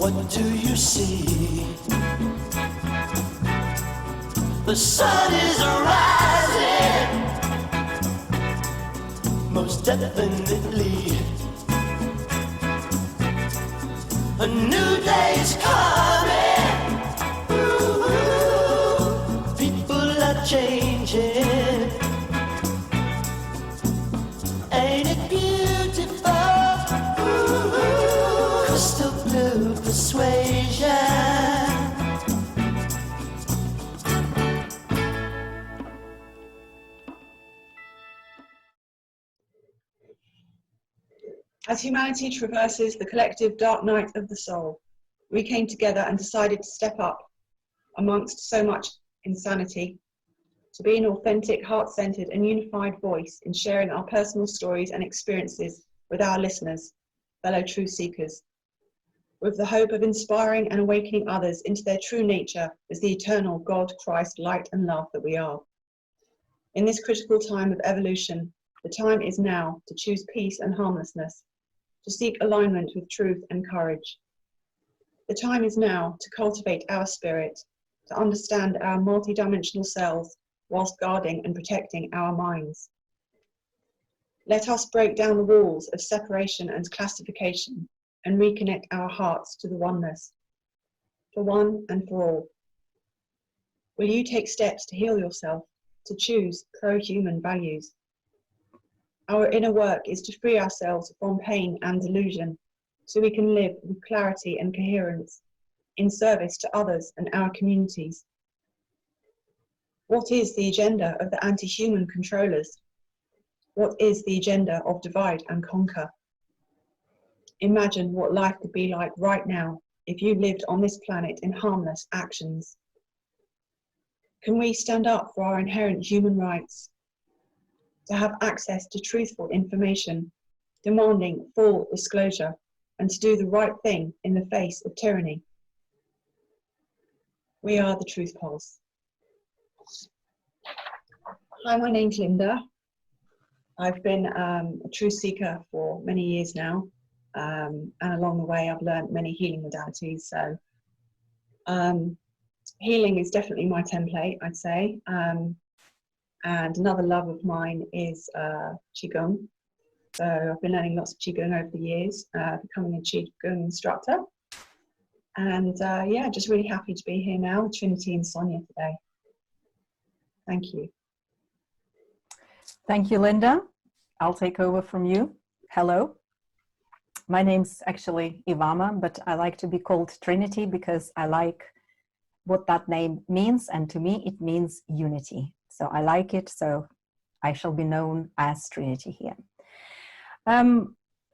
What do you see? The sun is rising, most definitely. A new day's coming. Ooh, people are changing. Ain't it beautiful? Ooh, crystal blue persuasion. As humanity traverses the collective dark night of the soul, we came together and decided to step up amongst so much insanity, to be an authentic, heart-centered and unified voice in sharing our personal stories and experiences with our listeners, fellow truth seekers, with the hope of inspiring and awakening others into their true nature as the eternal God, Christ, light and love that we are. In this critical time of evolution, the time is now to choose peace and harmlessness, to seek alignment with truth and courage. The time is now to cultivate our spirit, to understand our multidimensional selves whilst guarding and protecting our minds. Let us break down the walls of separation and classification and reconnect our hearts to the oneness, for one and for all. Will you take steps to heal yourself, to choose pro-human values? Our inner work is to free ourselves from pain and delusion, so we can live with clarity and coherence, in service to others and our communities. What is the agenda of the anti-human controllers? What is the agenda of divide and conquer? Imagine what life could be like right now if you lived on this planet in harmless actions. Can we stand up for our inherent human rights? To have access to truthful information, demanding full disclosure, and to do the right thing in the face of tyranny. We are the Truth Pulse. Hi, my name's Linda. I've been a truth seeker for many years now, and along the way I've learned many healing modalities. So healing is definitely my template, I'd say. And another love of mine is Qigong. So I've been learning lots of Qigong over the years, becoming a Qigong instructor. And yeah, just really happy to be here now with Trinity and Sonia today. Thank you. Thank you, Linda. I'll take over from you. Hello. My name's actually Ivana, but I like to be called Trinity because I like what that name means. And to me, it means unity. So I like it, so I shall be known as Trinity here.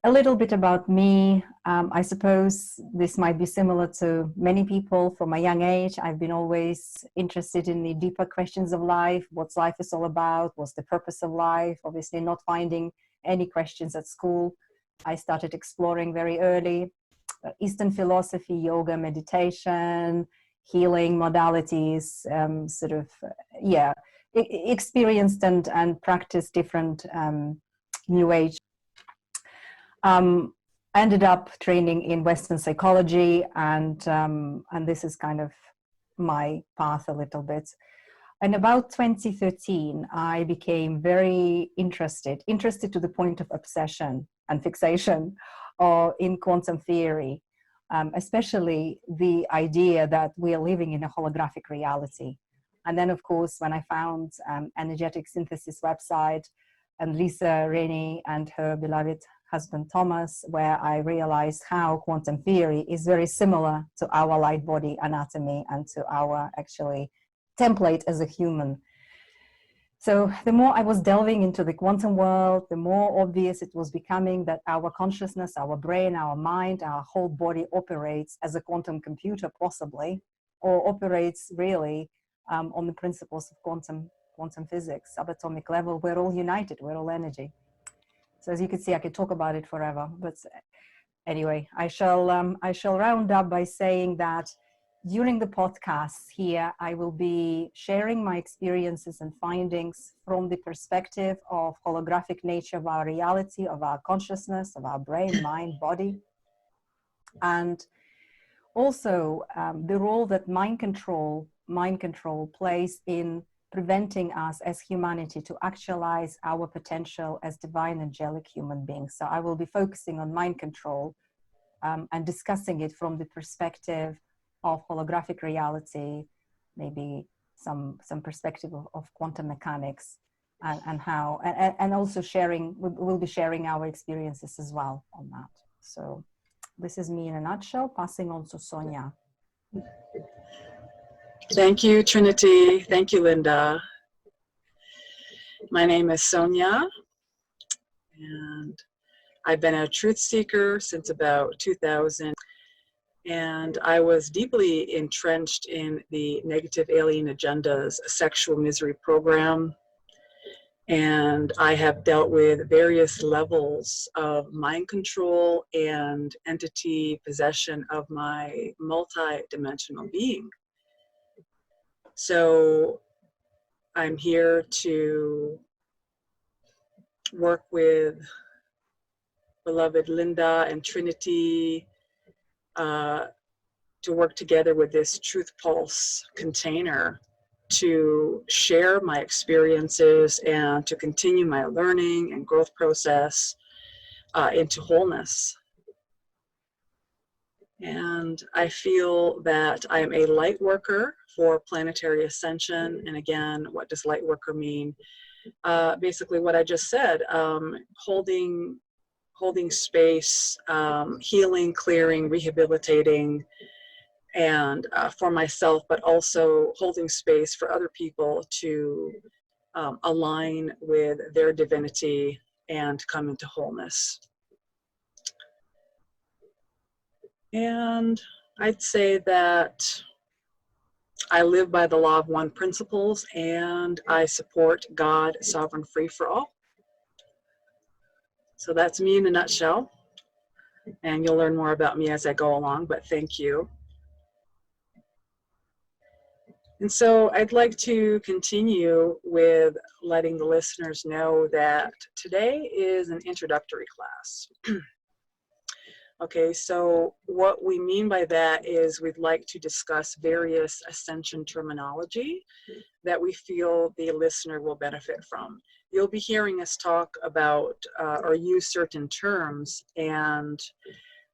A little bit about me. I suppose this might be similar to many people from a young age. I've been always interested in the deeper questions of life, what life is all about, what's the purpose of life. Obviously not finding any questions at school. I started exploring very early Eastern philosophy, yoga, meditation, healing modalities, experienced and practiced different New Age. Ended up training in Western psychology, and this is kind of my path a little bit. In about 2013, I became very interested to the point of obsession and fixation in quantum theory, especially the idea that we are living in a holographic reality. And then, of course, when I found energetic synthesis website and Lisa Rennie and her beloved husband Thomas, where I realized how quantum theory is very similar to our light body anatomy and to our actually template as a human. So the more I was delving into the quantum world, the more obvious it was becoming that our consciousness, our brain, our mind, our whole body operates as a quantum computer possibly, or operates really on the principles of quantum physics, subatomic level. We're all united, we're all energy. So as you can see, I could talk about it forever, but anyway, I shall round up by saying that during the podcasts here, I will be sharing my experiences and findings from the perspective of holographic nature of our reality, of our consciousness, of our brain, mind, body. And also the role that mind control plays in preventing us as humanity to actualize our potential as divine angelic human beings. So I will be focusing on mind control and discussing it from the perspective of holographic reality, maybe some perspective of quantum mechanics, and how, and also we'll be sharing our experiences as well on that. So this is me in a nutshell, passing on to Sonia. Thank you, Trinity. Thank you, Linda. My name is Sonia, and I've been a truth seeker since about 2000, and I was deeply entrenched in the Negative Alien Agenda's sexual misery program, and I have dealt with various levels of mind control and entity possession of my multi-dimensional being. So I'm here to work with beloved Linda and Trinity to work together with this Truth Pulse container to share my experiences and to continue my learning and growth process into wholeness. And I feel that I am a light worker for planetary ascension. And again, what does light worker mean? Basically what I just said, holding space, healing, clearing, rehabilitating, and for myself, but also holding space for other people to align with their divinity and come into wholeness. And I'd say that I live by the law of one principles, and I support God, sovereign, free for all. So that's me in a nutshell. And you'll learn more about me as I go along, but thank you. And so I'd like to continue with letting the listeners know that today is an introductory class. Okay, so what we mean by that is we'd like to discuss various ascension terminology that we feel the listener will benefit from. You'll be hearing us talk about or use certain terms, and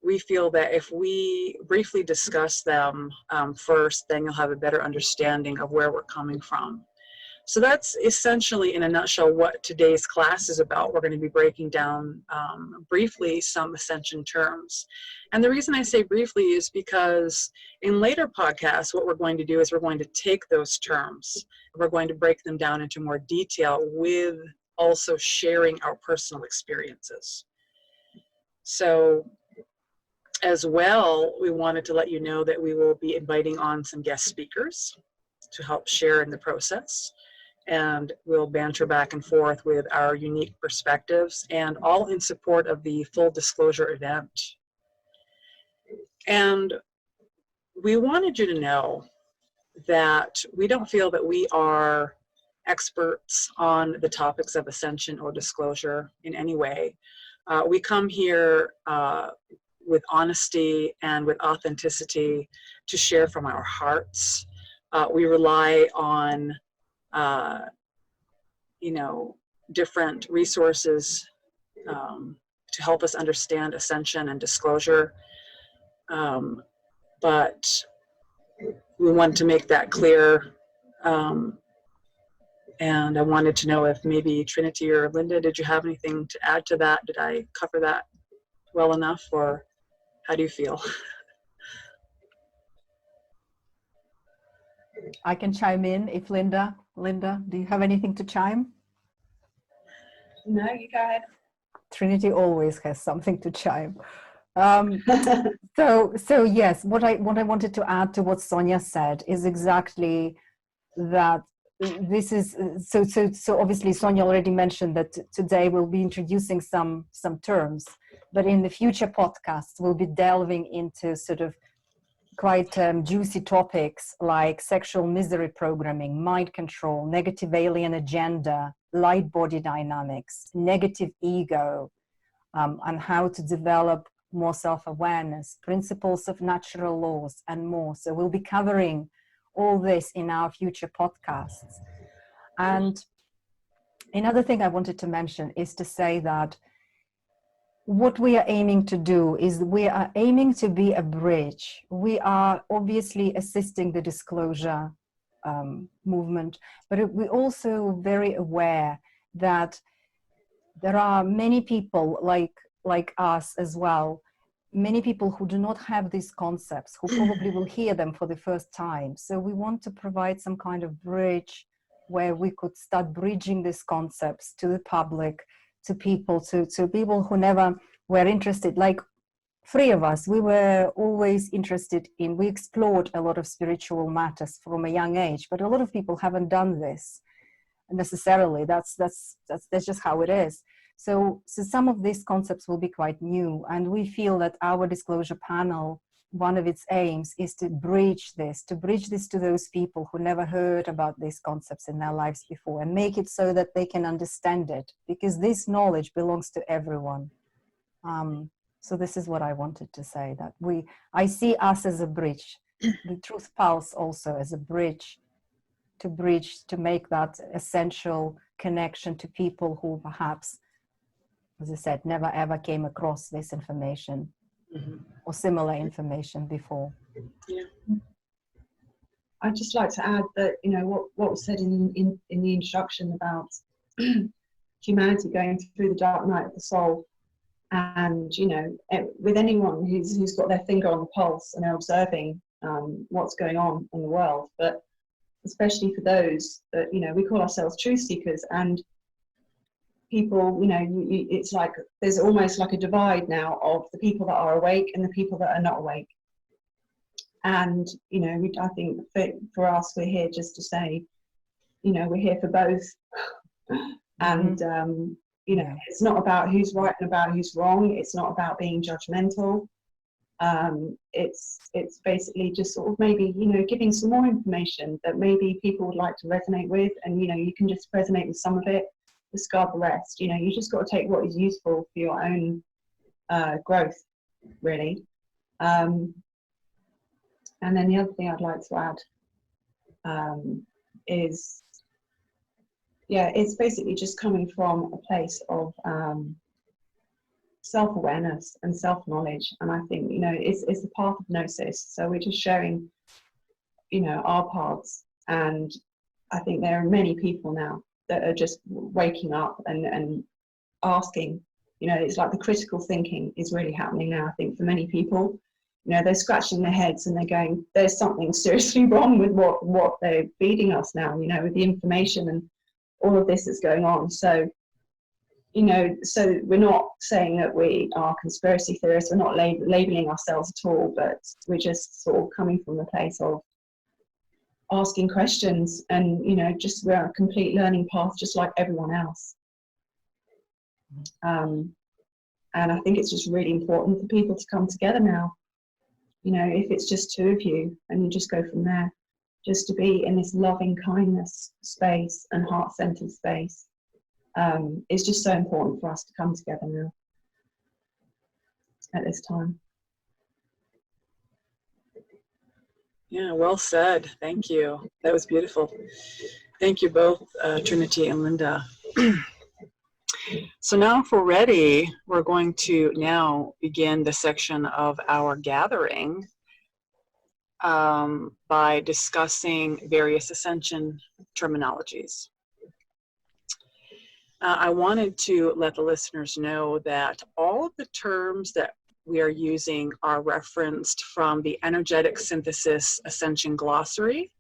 we feel that if we briefly discuss them first, then you'll have a better understanding of where we're coming from. So that's essentially, in a nutshell, what today's class is about. We're going to be breaking down briefly some ascension terms. And the reason I say briefly is because in later podcasts, what we're going to do is we're going to take those terms, and we're going to break them down into more detail with also sharing our personal experiences. So as well, we wanted to let you know that we will be inviting on some guest speakers to help share in the process. And we'll banter back and forth with our unique perspectives, and all in support of the full disclosure event. And we wanted you to know that we don't feel that we are experts on the topics of ascension or disclosure in any way. We come here with honesty and with authenticity to share from our hearts. We rely on different resources to help us understand ascension and disclosure. But we wanted to make that clear. And I wanted to know if maybe Trinity or Linda, did you have anything to add to that? Did I cover that well enough, or how do you feel? I can chime in if Linda, do you have anything to chime? No, you go ahead. Trinity always has something to chime. So yes, what I wanted to add to what Sonia said is exactly that. This is so obviously Sonia already mentioned that today we'll be introducing some terms, but in the future podcasts we'll be delving into sort of quite juicy topics like sexual misery programming, mind control, negative alien agenda, light body dynamics, negative ego, and how to develop more self-awareness, principles of natural laws, and more. So we'll be covering all this in our future podcasts. And another thing I wanted to mention is to say that what we are aiming to do is we are aiming to be a bridge. We are obviously assisting the disclosure movement, but we're also very aware that there are many people like us as well, many people who do not have these concepts, who probably will hear them for the first time. So we want to provide some kind of bridge where we could start bridging these concepts to the public, to people who never were interested. Like 3 of us, we were always interested in, we explored a lot of spiritual matters from a young age, but a lot of people haven't done this necessarily. That's just how it is. So some of these concepts will be quite new, and we feel that our disclosure panel, one of its aims is to bridge this to those people who never heard about these concepts in their lives before, and make it so that they can understand it, because this knowledge belongs to everyone. So this is what I wanted to say, that I see us as a bridge, the Truth Pulse also as a bridge, to make that essential connection to people who perhaps, as I said, never ever came across this information or similar information before. Yeah. I'd just like to add that, you know, what was said in the introduction about humanity going through the dark night of the soul, and, you know, with anyone who's got their finger on the pulse and are observing what's going on in the world, but especially for those that, you know, we call ourselves truth seekers, and people, you know, it's like there's almost like a divide now of the people that are awake and the people that are not awake. And, you know, I think for us, we're here just to say, you know, we're here for both. And, you know, it's not about who's right and about who's wrong. It's not about being judgmental. It's basically just sort of maybe, you know, giving some more information that maybe people would like to resonate with. And, you know, you can just resonate with some of it, discard the rest. You know, you just got to take what is useful for your own growth, really. And then the other thing I'd like to add is, yeah, it's basically just coming from a place of self-awareness and self-knowledge. And I think, you know, it's the path of gnosis. So we're just sharing, you know, our paths. And I think there are many people now that are just waking up and asking, you know, it's like the critical thinking is really happening now, I think, for many people. You know, they're scratching their heads and they're going, there's something seriously wrong with what they're feeding us now, you know, with the information and all of this that's going on. So, you know, so we're not saying that we are conspiracy theorists, we're not labeling ourselves at all, but we're just sort of coming from the place of asking questions, and, you know, just we're on a complete learning path just like everyone else. And I think it's just really important for people to come together now. You know, if it's just 2 of you and you just go from there, just to be in this loving kindness space and heart-centered space, is just so important for us to come together now at this time. Yeah, well said. Thank you. That was beautiful. Thank you both, Trinity and Linda. So now if we're ready, we're going to now begin the section of our gathering by discussing various ascension terminologies. I wanted to let the listeners know that all of the terms that we are using are referenced from the Energetic Synthesis Ascension Glossary,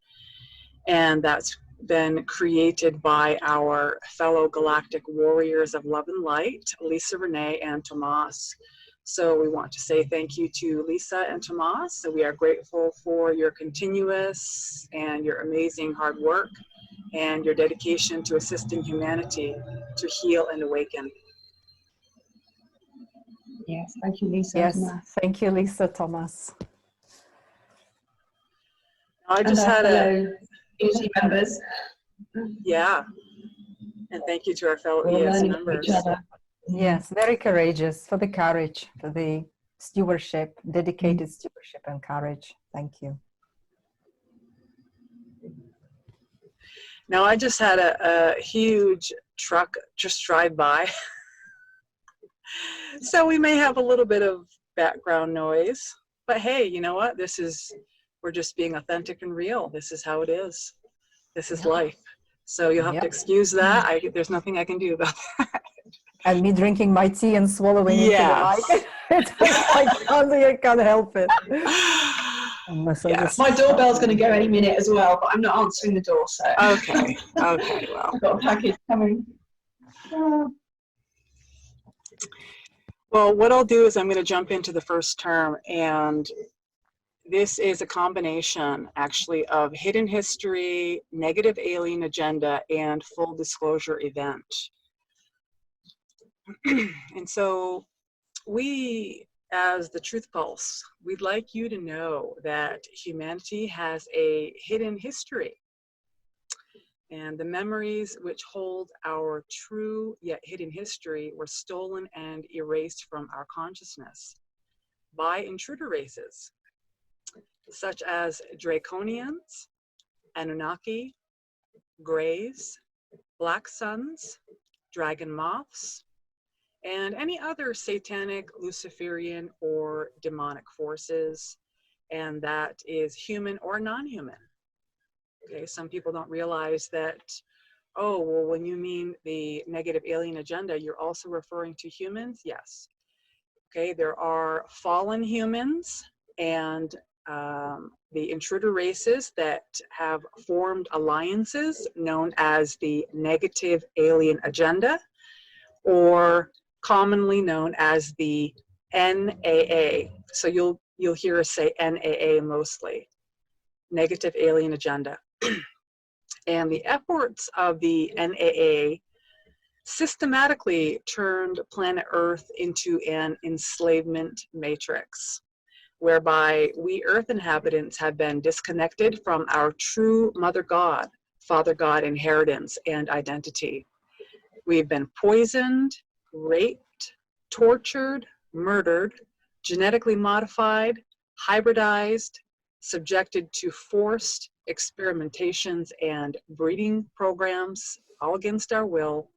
and that's been created by our fellow Galactic Warriors of Love and Light, Lisa, Renee, and Tomas. So we want to say thank you to Lisa and Tomas. So we are grateful for your continuous and your amazing hard work and your dedication to assisting humanity to heal and awaken. Yes, thank you, Lisa. Yes, and Tomas. thank you, Lisa, Thomas. I just had fellow ESG members. yeah, and thank you to our fellow We're ES learning from members. each other. Yes, very courageous, for the courage, for the stewardship, dedicated stewardship and courage. Thank you. Now, I just had a huge truck just drive by. So we may have a little bit of background noise, but hey, you know what? We're just being authentic and real. This is how it is. This is life. So you'll have to excuse that. There's nothing I can do about that. And me drinking my tea and swallowing into the mic. I can't help it. Yes. My doorbell's going to go any minute as well, but I'm not answering the door, so. Okay, okay, well. I've got a package coming. Well, what I'll do is I'm going to jump into the first term, and this is a combination, actually, of hidden history, negative alien agenda, and full disclosure event. And so we, as the Truth Pulse, we'd like you to know that humanity has a hidden history. And the memories which hold our true yet hidden history were stolen and erased from our consciousness by intruder races, such as Draconians, Anunnaki, Greys, Black Suns, Dragon Moths, and any other satanic, Luciferian, or demonic forces, and that is human or non-human. Okay, some people don't realize that, oh, well, when you mean the negative alien agenda, you're also referring to humans? Yes. Okay, there are fallen humans and the intruder races that have formed alliances known as the negative alien agenda, or commonly known as the NAA. So you'll hear us say NAA mostly, negative alien agenda. And the efforts of the NAA systematically turned planet Earth into an enslavement matrix, whereby we Earth inhabitants have been disconnected from our true Mother God, Father God inheritance and identity. We've been poisoned, raped, tortured, murdered, genetically modified, hybridized, subjected to forced experimentations and breeding programs, all against our will.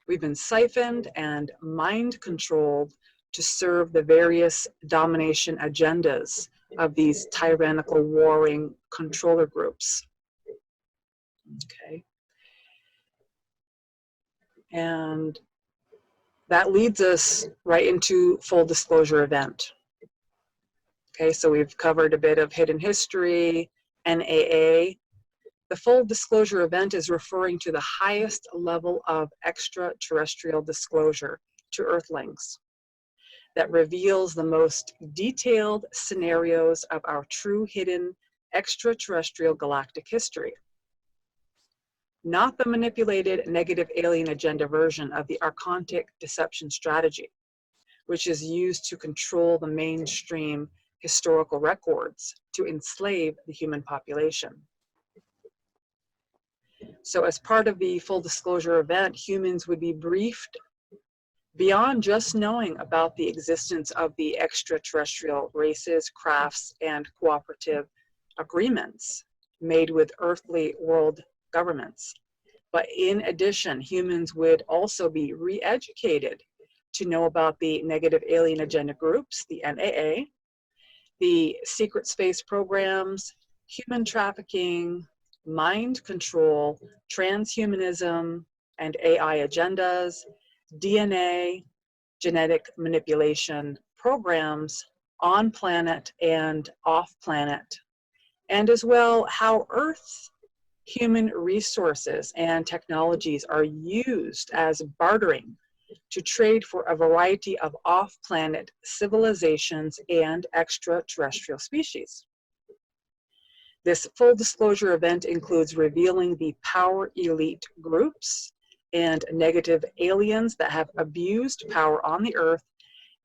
We've been siphoned and mind controlled to serve the various domination agendas of these tyrannical warring controller groups. Okay. And that leads us right into full disclosure event. Okay, so we've covered a bit of hidden history, NAA. The full disclosure event is referring to the highest level of extraterrestrial disclosure to Earthlings that reveals the most detailed scenarios of our true hidden extraterrestrial galactic history. Not the manipulated negative alien agenda version of the Archontic Deception strategy, which is used to control the mainstream historical records to enslave the human population. So as part of the full disclosure event, humans would be briefed beyond just knowing about the existence of the extraterrestrial races, crafts, and cooperative agreements made with earthly world governments. But in addition, humans would also be re-educated to know about the negative alien agenda groups, the NAA, the secret space programs, human trafficking, mind control, transhumanism, and AI agendas, DNA, genetic manipulation programs on planet and off planet, and as well how Earth's human resources and technologies are used as bartering to trade for a variety of off-planet civilizations and extraterrestrial species. This full disclosure event includes revealing the power elite groups and negative aliens that have abused power on the Earth,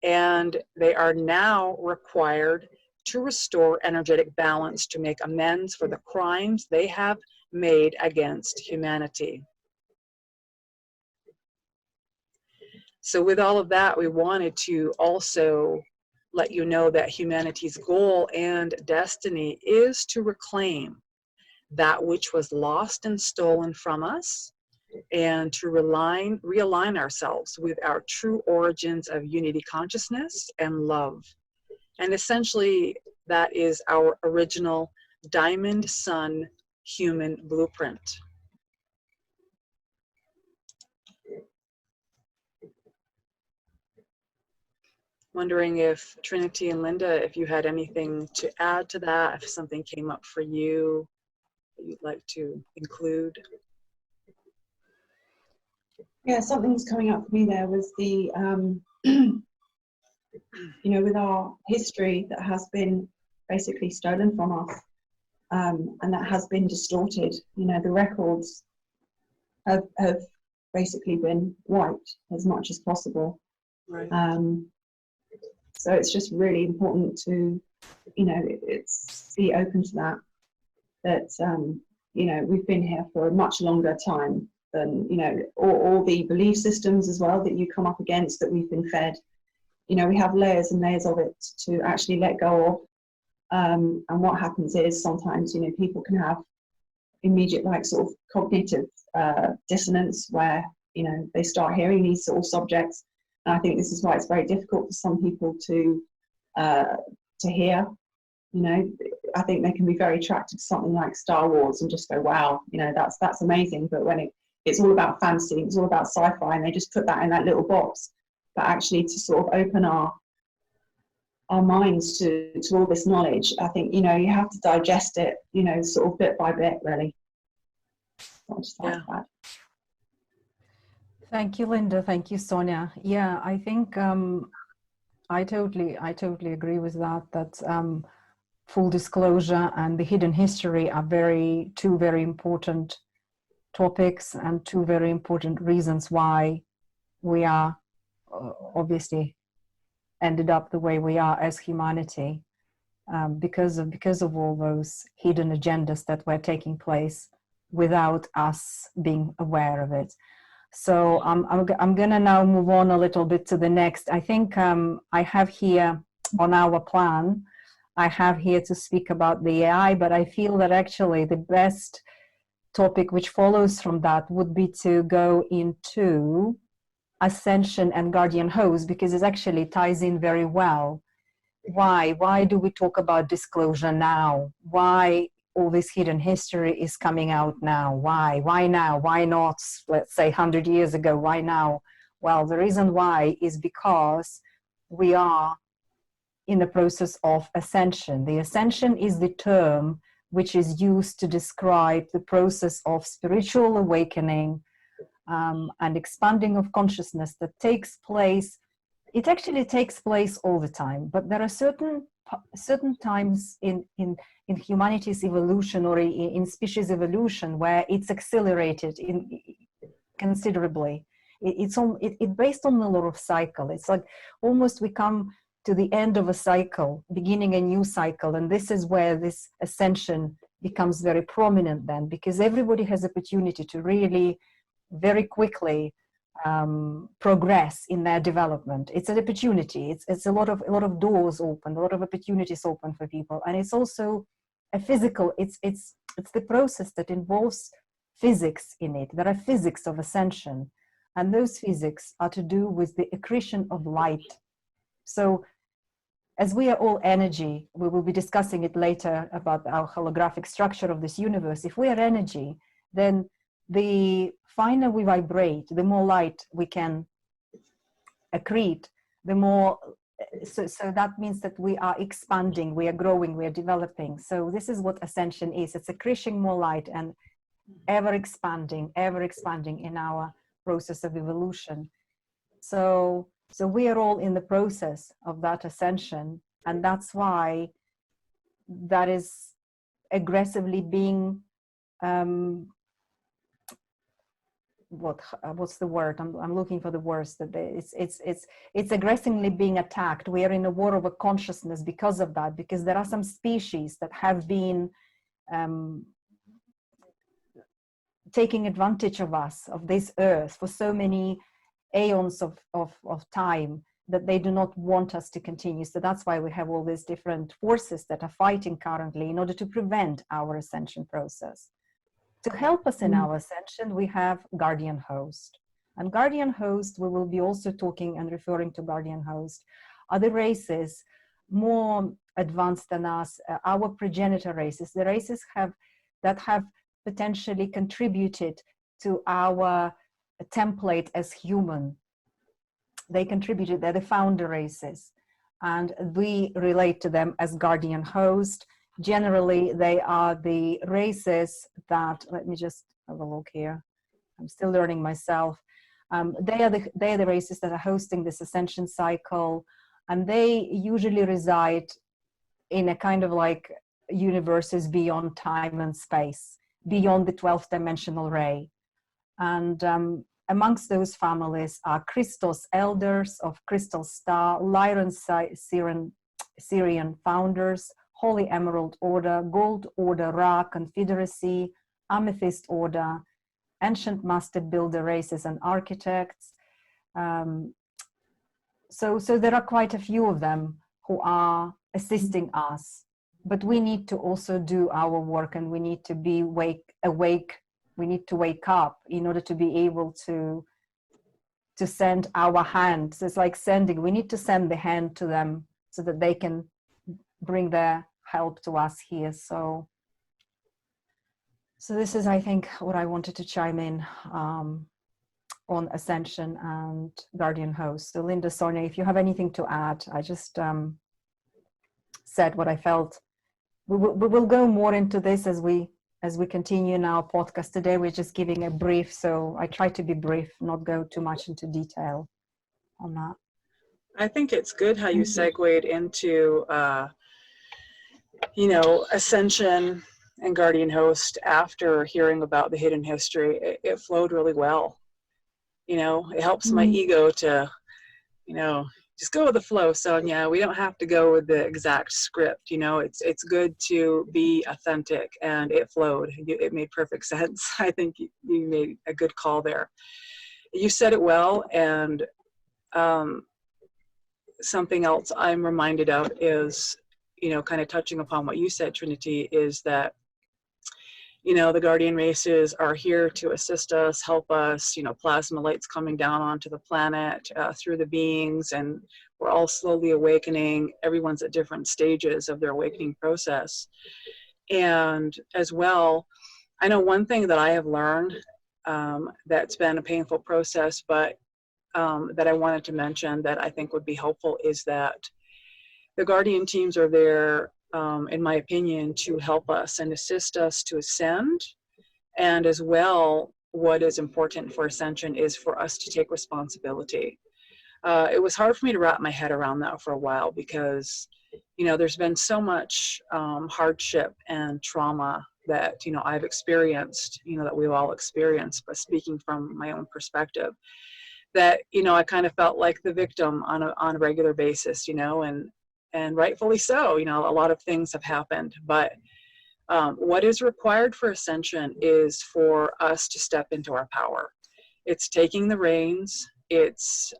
and they are now required to restore energetic balance to make amends for the crimes they have made against humanity. So with all of that, we wanted to also let you know that humanity's goal and destiny is to reclaim that which was lost and stolen from us, and to realign ourselves with our true origins of unity consciousness and love. And essentially, that is our original diamond sun human blueprint. Wondering if Trinity and Linda, if you had anything to add to that, if something came up for you that you'd like to include. Yeah, something was coming up for me there was the, you know, with our history that has been basically stolen from us, and that has been distorted. You know, the records have basically been wiped as much as possible. Right. So it's just really important to, you know, it's be open to that, you know, we've been here for a much longer time than, you know, all the belief systems as well that you come up against that we've been fed. You know, we have layers and layers of it to actually let go of. And what happens is sometimes, you know, people can have immediate, like, sort of cognitive dissonance where, you know, they start hearing these sort of subjects. And I think this is why it's very difficult for some people to hear. You know, I think they can be very attracted to something like Star Wars and just go, wow, you know, that's amazing. But when it's all about fantasy, it's all about sci-fi, and they just put that in that little box. But actually, to sort of open our minds to all this knowledge, I think, you know, you have to digest it, you know, sort of bit by bit, really. Yeah. Thank you, Linda. Thank you, Sonia. Yeah, I think I totally agree with that. That full disclosure and the hidden history are two very important topics and two very important reasons why we are obviously ended up the way we are as humanity, because of all those hidden agendas that were taking place without us being aware of it. So I'm gonna now move on a little bit to the next. I think I have here on our plan, I have here to speak about the AI, but I feel that actually the best topic which follows from that would be to go into Ascension and Guardian Host, because it actually ties in very well. Why do we talk about disclosure now? Why all this hidden history is coming out now? Why now? Why not, let's say, 100 years ago? Why now? Well, the reason why is because we are in the process of ascension. The ascension is the term which is used to describe the process of spiritual awakening and expanding of consciousness that takes place. It actually takes place all the time, but there are certain times in humanity's evolution or in species evolution where it's accelerated considerably. It's based on the law of cycle. It's like almost we come to the end of a cycle, beginning a new cycle, and this is where this ascension becomes very prominent then, because everybody has opportunity to really very quickly progress in their development. It's an opportunity. It's a lot of doors open, a lot of opportunities open for people, and it's also a physical. It's the process that involves physics in it. There are physics of ascension, and those physics are to do with the accretion of light. So, as we are all energy, we will be discussing it later about our holographic structure of this universe. If we are energy, then the finer we vibrate, the more light we can accrete, the more, so that means that we are expanding, we are growing, we are developing. So this is what ascension is. It's accreting more light and ever expanding in our process of evolution. So we are all in the process of that ascension, and that's why that is aggressively being what's the word? I'm looking for the words. That it's aggressively being attacked. We are in a war of a consciousness because of that. Because there are some species that have been taking advantage of us, of this earth, for so many aeons of time, that they do not want us to continue. So that's why we have all these different forces that are fighting currently in order to prevent our ascension process. To help us in our ascension, we have guardian host. And guardian host, we will be also talking and referring to guardian host, are the races more advanced than us, our progenitor races, the races that have potentially contributed to our template as human. They contributed, they're the founder races, and we relate to them as guardian host. Generally, they are the races that, let me just have a look here, I'm still learning myself. They are the races that are hosting this ascension cycle, and they usually reside in a kind of like universes beyond time and space, beyond the 12th dimensional ray. And amongst those families are Christos elders of Crystal Star, Lyran Syrian founders, Holy Emerald Order, Gold Order, Ra Confederacy, Amethyst Order, Ancient Master Builder races and architects. So there are quite a few of them who are assisting us, but we need to also do our work, and we need to be awake. We need to wake up in order to be able to send our hand. So it's like sending, we need to send the hand to them so that they can bring their help to us here. So this is, I think, what I wanted to chime in on Ascension and Guardian Host. So Linda, Sonia, if you have anything to add, I just said what I felt. We will go more into this as we continue in our podcast. Today we're just giving a brief, so I try to be brief, not go too much into detail on that. I think it's good how you segued into Ascension and Guardian Host after hearing about the hidden history. It flowed really well. It helps my ego to, just go with the flow, Sonia. We don't have to go with the exact script. It's good to be authentic, and it flowed. It made perfect sense. I think you made a good call there. You said it well, and something else I'm reminded of is, kind of touching upon what you said, Trinity, is that the guardian races are here to assist us, help us, plasma lights coming down onto the planet through the beings, and we're all slowly awakening. Everyone's at different stages of their awakening process. And as well, I know one thing that I have learned that's been a painful process, but that I wanted to mention that I think would be helpful is that the guardian teams are there, in my opinion, to help us and assist us to ascend. And as well, what is important for ascension is for us to take responsibility. It was hard for me to wrap my head around that for a while because, there's been so much hardship and trauma that, I've experienced, that we've all experienced, but speaking from my own perspective, that, I kind of felt like the victim on a regular basis, and rightfully so. A lot of things have happened, but what is required for ascension is for us to step into our power. It's taking the reins. It's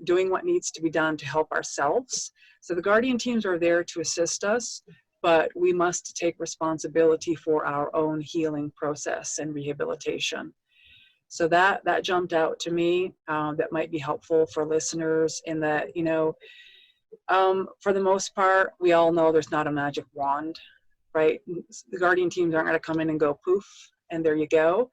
doing what needs to be done to help ourselves. So the guardian teams are there to assist us, but we must take responsibility for our own healing process and rehabilitation. So that jumped out to me. That might be helpful for listeners in that, for the most part, we all know there's not a magic wand, right? The guardian teams aren't going to come in and go poof, and there you go.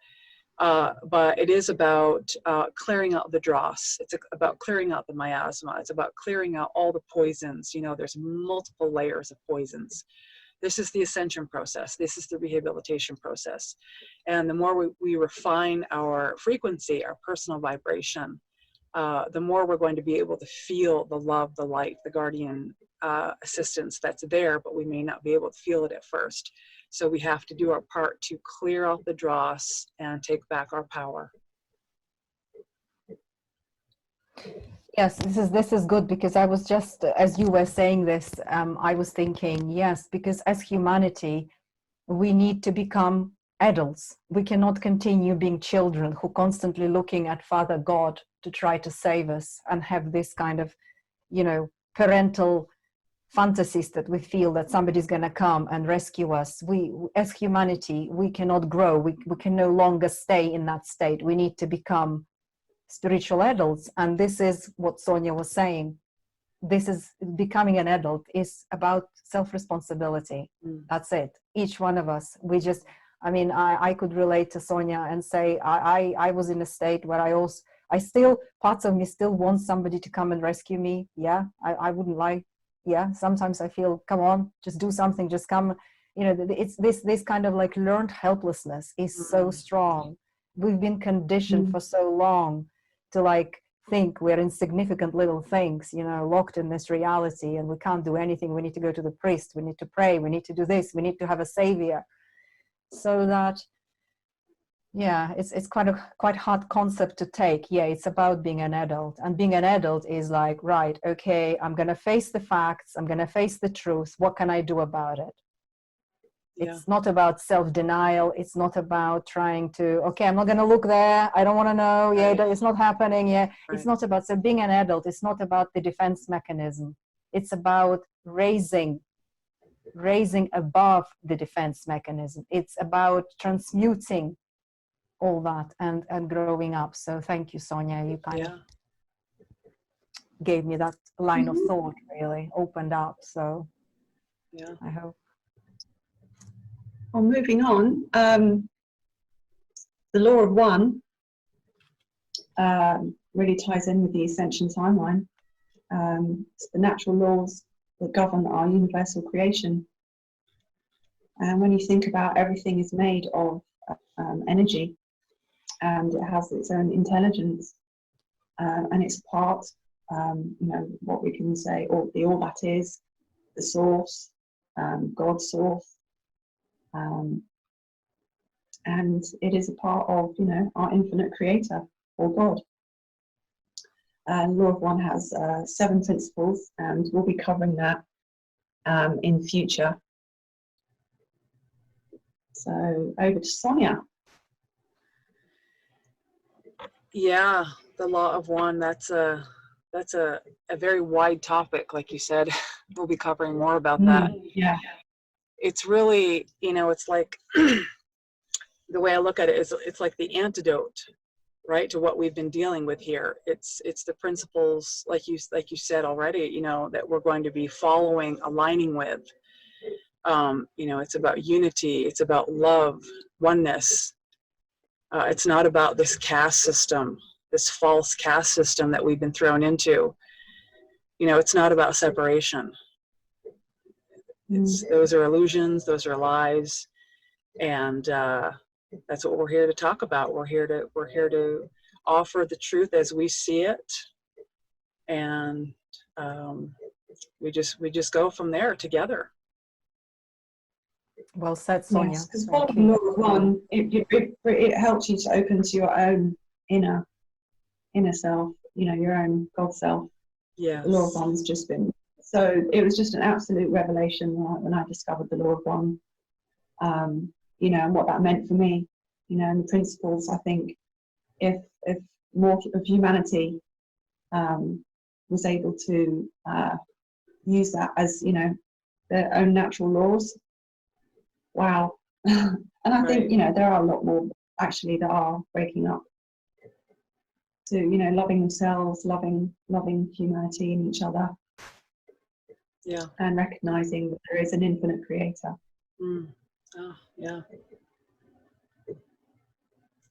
But it is about clearing out the dross. It's about clearing out the miasma. It's about clearing out all the poisons. There's multiple layers of poisons. This is the ascension process. This is the rehabilitation process. And the more we refine our frequency, our personal vibration, the more we're going to be able to feel the love, the light, the guardian assistance that's there, but we may not be able to feel it at first. So we have to do our part to clear out the dross and take back our power. Yes, this is good, because I was just, as you were saying this, I was thinking, yes, because as humanity, we need to become adults. We cannot continue being children who constantly looking at Father God to try to save us and have this kind of you know, parental fantasies that we feel that somebody's going to come and rescue us. We, as humanity, we cannot grow. We can no longer stay in that state. We need to become spiritual adults. And this is what Sonia was saying. This is becoming an adult is about self-responsibility. That's it. Each one of us, we just, I mean, I could relate to Sonia and say, I was in a state where I still, parts of me still want somebody to come and rescue me. Yeah, I wouldn't lie. Yeah, sometimes I feel, come on, just do something, just come. You know, it's this kind of like learned helplessness is so strong. We've been conditioned for so long to like think we're insignificant little things, you know, locked in this reality, and we can't do anything. We need to go to the priest, we need to pray, we need to do this, we need to have a savior. So that, yeah, it's quite hard concept to take. Yeah, it's about being an adult, and being an adult is like, right, okay, I'm gonna face the facts, I'm gonna face the truth. What can I do about it? It's not about self-denial. It's not about trying to, okay, I'm not gonna look there, I don't want to know. Yeah, it's not happening. Yeah, it's not about, so being an adult, it's not about the defense mechanism. It's about raising above the defense mechanism. It's about transmuting all that and growing up. So thank you, Sonia. You kind of gave me that line of thought, really opened up. So yeah, I hope. Well, moving on, the law of one really ties in with the Ascension timeline. It's the natural laws that govern our universal creation. And when you think about everything is made of energy, and it has its own intelligence, and it's part, you know, what we can say, or the all that is, the source, God's source, and it is a part of, you know, our infinite creator, or God. And Law of One has 7 principles, and we'll be covering that in future. So over to Sonia. Yeah, the law of one, that's a very wide topic, like you said. We'll be covering more about that. Yeah. It's really, you know, it's like the way I look at it is it's like the antidote, right, to what we've been dealing with here. It's the principles, like you said already, you know, that we're going to be following, aligning with. You know, it's about unity, it's about love, oneness. It's not about this caste system, this false caste system that we've been thrown into. You know, it's not about separation. Those are illusions, those are lies, and that's what we're here to talk about. We're here to offer the truth as we see it, and we just go from there together. Well said, Sonia. Yes, because following Law of One, it helps you to open to your own inner self, you know, your own God self. Yes. The Law of One's just been, so it was just an absolute revelation when I discovered the Law of One, you know, and what that meant for me, you know, and the principles. I think if more of humanity was able to use that as, you know, their own natural laws, wow. And I think, you know, there are a lot more actually that are waking up to, you know, loving themselves, loving humanity and each other. Yeah. And recognizing that there is an infinite creator. Oh, yeah.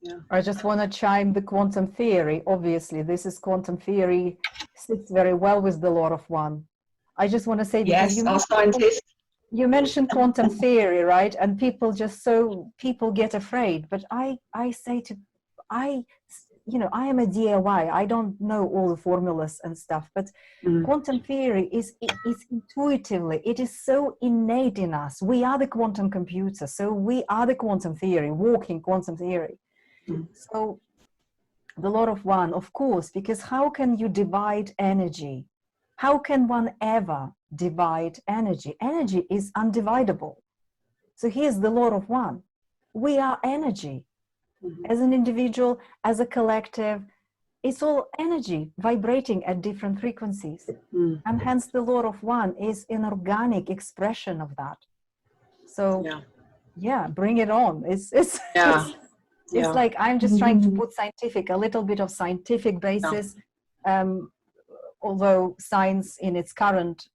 Yeah. I just want to chime the quantum theory. Obviously, this is quantum theory, sits very well with the Law of One. I just want to say, because yes, our scientists. You mentioned quantum theory, right? And people get afraid. But I you know, I am a DIY. I don't know all the formulas and stuff, but quantum theory is intuitively, it is so innate in us. We are the quantum computer. So we are the quantum theory, walking quantum theory. So the Law of One, of course, because how can you divide energy? How can one ever divide energy? Energy is undividable. So here's the Law of One. We are energy. As an individual, as a collective, it's all energy vibrating at different frequencies. Mm. And hence the law of one is an organic expression of that. So yeah, bring it on. It's Yeah. it's like I'm just trying to put a little bit of scientific basis, although science in its current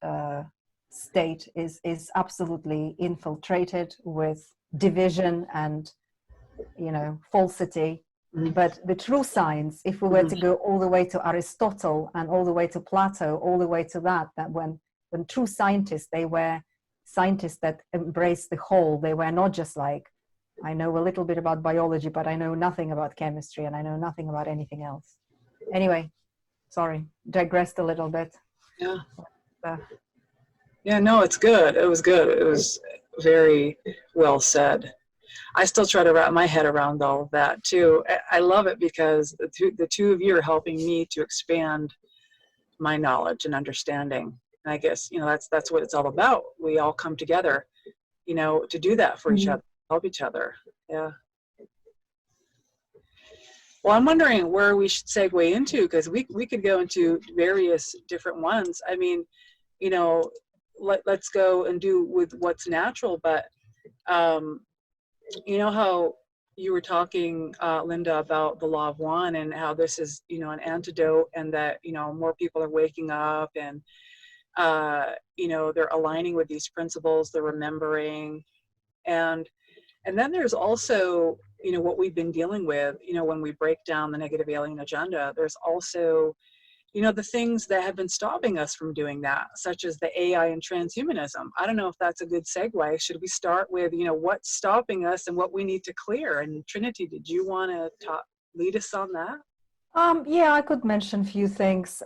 state is absolutely infiltrated with division and, you know, falsity. But the true science, if we were to go all the way to Aristotle and all the way to Plato, all the way to that when true scientists, they were scientists that embraced the whole. They were not just like, I know a little bit about biology, but I know nothing about chemistry and I know nothing about anything else. Anyway, sorry, digressed a little bit. Yeah. Yeah, no, it's good. It was good. It was very well said. I still try to wrap my head around all of that too. I love it because the two of you are helping me to expand my knowledge and understanding. And I guess, you know, that's what it's all about. We all come together, you know, to do that for each other, help each other. Yeah. Well, I'm wondering where we should segue into, because we could go into various different ones. I mean, you know, let's go and do with what's natural, but you know how you were talking, Linda, about the law of one and how this is, you know, an antidote, and that, you know, more people are waking up and, you know, they're aligning with these principles, they're remembering. And then there's also, you know, what we've been dealing with, you know, when we break down the negative alien agenda, there's also, you know, the things that have been stopping us from doing that, such as the AI and transhumanism. I don't know if that's a good segue. Should we start with, you know, what's stopping us and what we need to clear? And Trinity, did you want to lead us on that? Yeah, I could mention a few things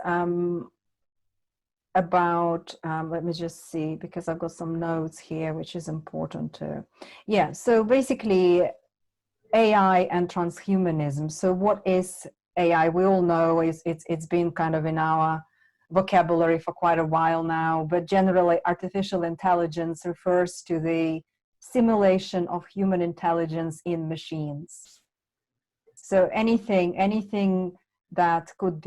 about, let me just see, because I've got some notes here, which is important too. Yeah, so basically AI and transhumanism. So what is AI? We all know it's been kind of in our vocabulary for quite a while now, but generally artificial intelligence refers to the simulation of human intelligence in machines. So anything that could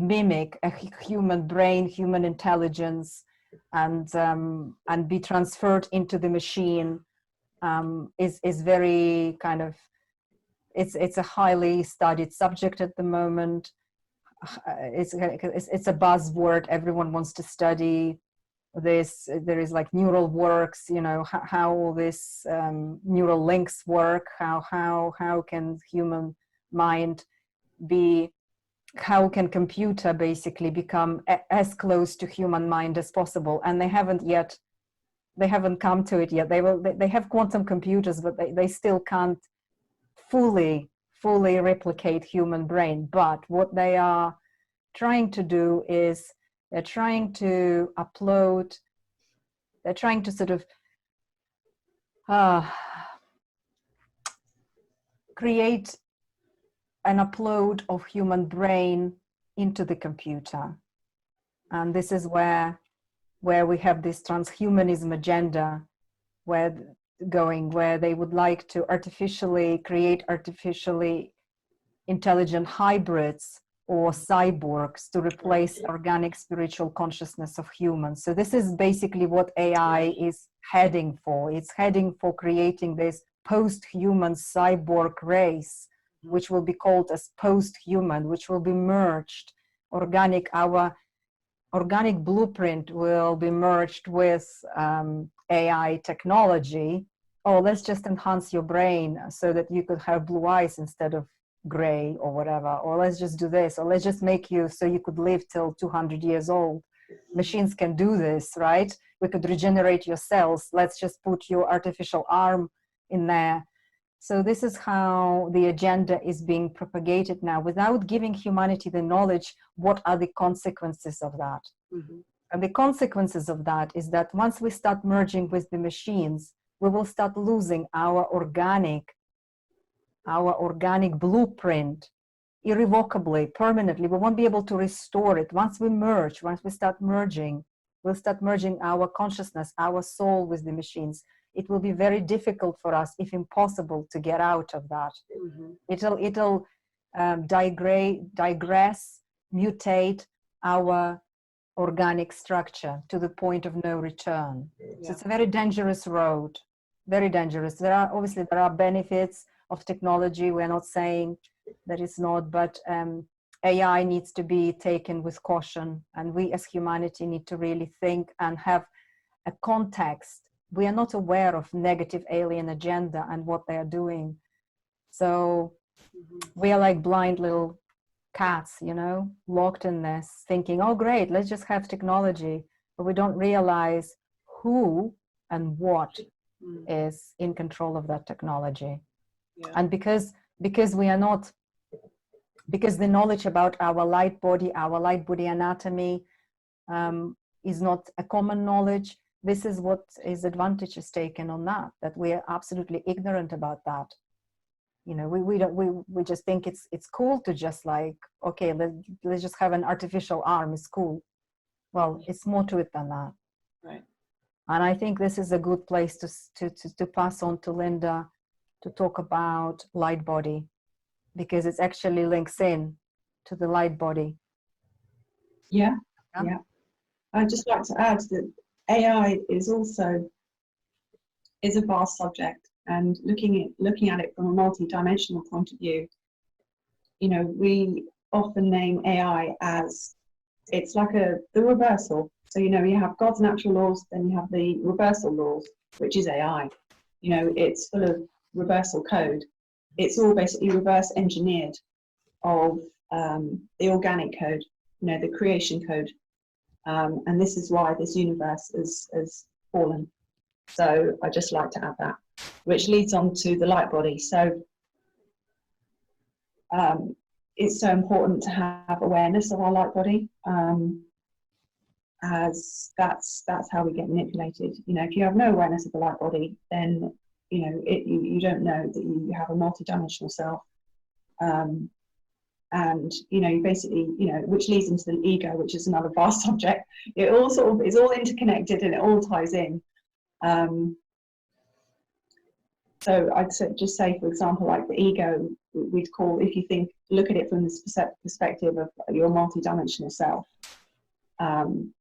mimic a human brain, human intelligence, and be transferred into the machine is very kind of, it's a highly studied subject at the moment. It's a buzzword. Everyone wants to study this. There is like neural works, you know, how all this neural links work, how can human mind be, how can computer basically become as close to human mind as possible. And they haven't come to it yet. They have quantum computers, but they still can't fully replicate human brain. But what they are trying to do is they're trying to sort of create an upload of human brain into the computer. And this is where we have this transhumanism agenda where they would like to create artificially intelligent hybrids or cyborgs to replace organic spiritual consciousness of humans. So this is basically what AI is heading for. It's heading for creating this post-human cyborg race, which will be called as post-human, which will be merged. Our organic blueprint will be merged with AI technology. Oh, let's just enhance your brain so that you could have blue eyes instead of gray or whatever, or let's just do this, or let's just make you so you could live till 200 years old. Machines can do this, right? We could regenerate your cells. Let's just put your artificial arm in there. So this is how the agenda is being propagated now, without giving humanity the knowledge what are the consequences of that. And the consequences of that is that once we start merging with the machines, we will start losing our organic blueprint irrevocably, permanently. We won't be able to restore it. Once we start merging, we'll start merging our consciousness, our soul with the machines. It will be very difficult for us, if impossible, to get out of that. digress, mutate our organic structure to the point of no return. Yeah. So it's a very dangerous road, very dangerous. There are benefits of technology. We're not saying that it's not, but AI needs to be taken with caution, and we as humanity need to really think and have a context. We are not aware of negative alien agenda and what they are doing. So we are like blind little cats, you know, locked in this, thinking, oh great, let's just have technology, but we don't realize who and what is in control of that technology. Yeah. And because we are not, because the knowledge about our light body anatomy is not a common knowledge, this is what is advantage is taken on that we are absolutely ignorant about that. You know, we just think it's cool to just like, okay, let's just have an artificial arm, it's cool. Well, it's more to it than that. Right. And I think this is a good place to pass on to Linda to talk about light body, because it actually links in to the light body. Yeah. I'd just like to add that AI is a vast subject, and looking at it from a multi-dimensional point of view, you know, we often name AI as, it's like the reversal. So, you know, you have God's natural laws, then you have the reversal laws, which is AI. You know, it's full of reversal code. It's all basically reverse engineered of the organic code, you know, the creation code. And this is why this universe has fallen. So I just like to add that, which leads on to the light body. So it's so important to have awareness of our light body, as that's how we get manipulated. You know, if you have no awareness of the light body, then you know you don't know that you have a multi-dimensional self. And you know, you basically, you know, which leads into the ego, which is another vast subject. It all sort of is all interconnected and it all ties in. So I'd just say, for example, like the ego, we'd call, if you look at it from this perspective of your multi-dimensional self. And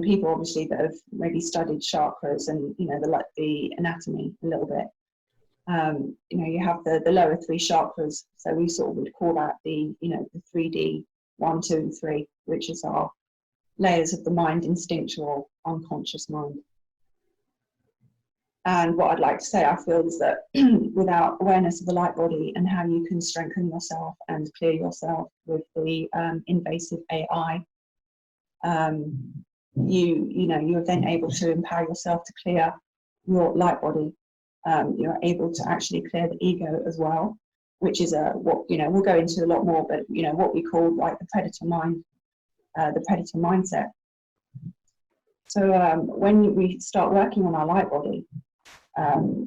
people obviously that have maybe studied chakras and, you know, the anatomy a little bit. You know, you have the lower three chakras, so we sort of would call that the 3D 1, 2, and 3, which is our layers of the mind, instinctual, unconscious mind. And what I'd like to say, I feel, is that without awareness of the light body and how you can strengthen yourself and clear yourself with the invasive AI, you're then able to empower yourself to clear your light body. You're able to actually clear the ego as well, which is what, you know, we'll go into a lot more, but you know, what we call like the predator mind, the predator mindset. So when we start working on our light body,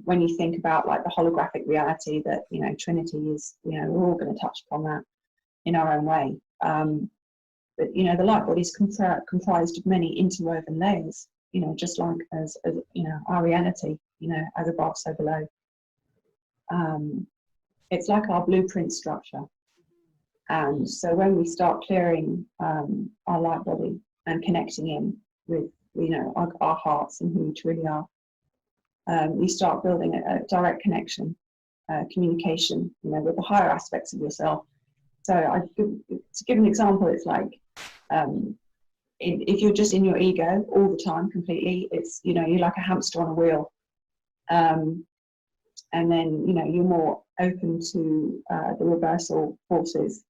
when you think about like the holographic reality that, you know, Trinity is, you know, we're all going to touch upon that in our own way. But you know, the light body is comprised of many interwoven layers, you know, just like as you know, our reality, you know, as above, so below. It's like our blueprint structure. And so when we start clearing our light body and connecting in with, you know, our hearts and who we truly are, you start building a direct connection, communication, you know, with the higher aspects of yourself. So to give an example, it's like, if you're just in your ego all the time completely, it's, you know, you're like a hamster on a wheel. And then, you know, you're more open to the reversal forces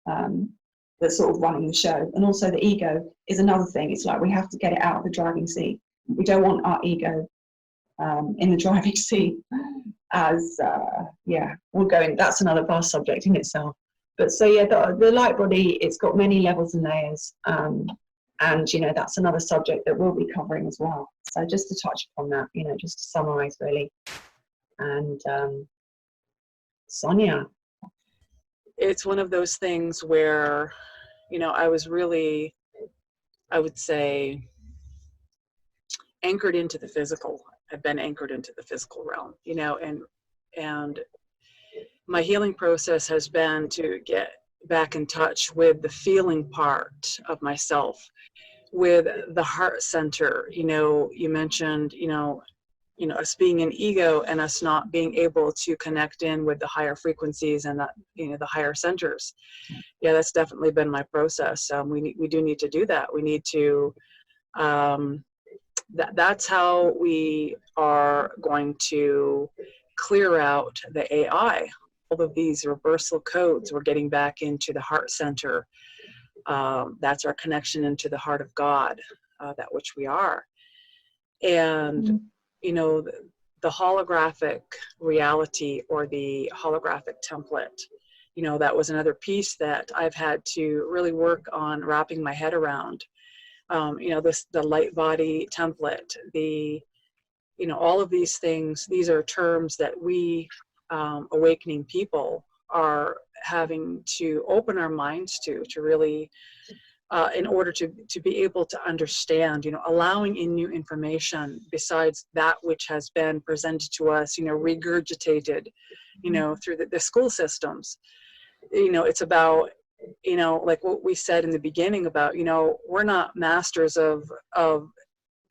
that's sort of running the show. And also the ego is another thing. It's like we have to get it out of the driving seat. We don't want our ego in the driving seat, as we'll go in. That's another vast subject in itself. But so yeah, the light body, it's got many levels and layers, and you know, that's another subject that we'll be covering as well. So just to touch upon that, you know, just to summarize really. And Sonia. It's one of those things where, you know, I was really, I would say, anchored into the physical. I've been anchored into the physical realm, you know, and my healing process has been to get back in touch with the feeling part of myself, with the heart center. You mentioned, us being an ego and us not being able to connect in with the higher frequencies and the higher centers. Yeah, that's definitely been my process. We do need to do that. We need to, that's how we are going to clear out the AI. All of these reversal codes, we're getting back into the heart center. That's our connection into the heart of God, that which we are. And, the holographic reality, or the holographic template, that was another piece that I've had to really work on wrapping my head around. The light body template, all of these things, these are terms that we awakening people are having to open our minds to really, in order to be able to understand, allowing in new information besides that which has been presented to us, regurgitated, through the school systems. It's about, like what we said in the beginning about, we're not masters of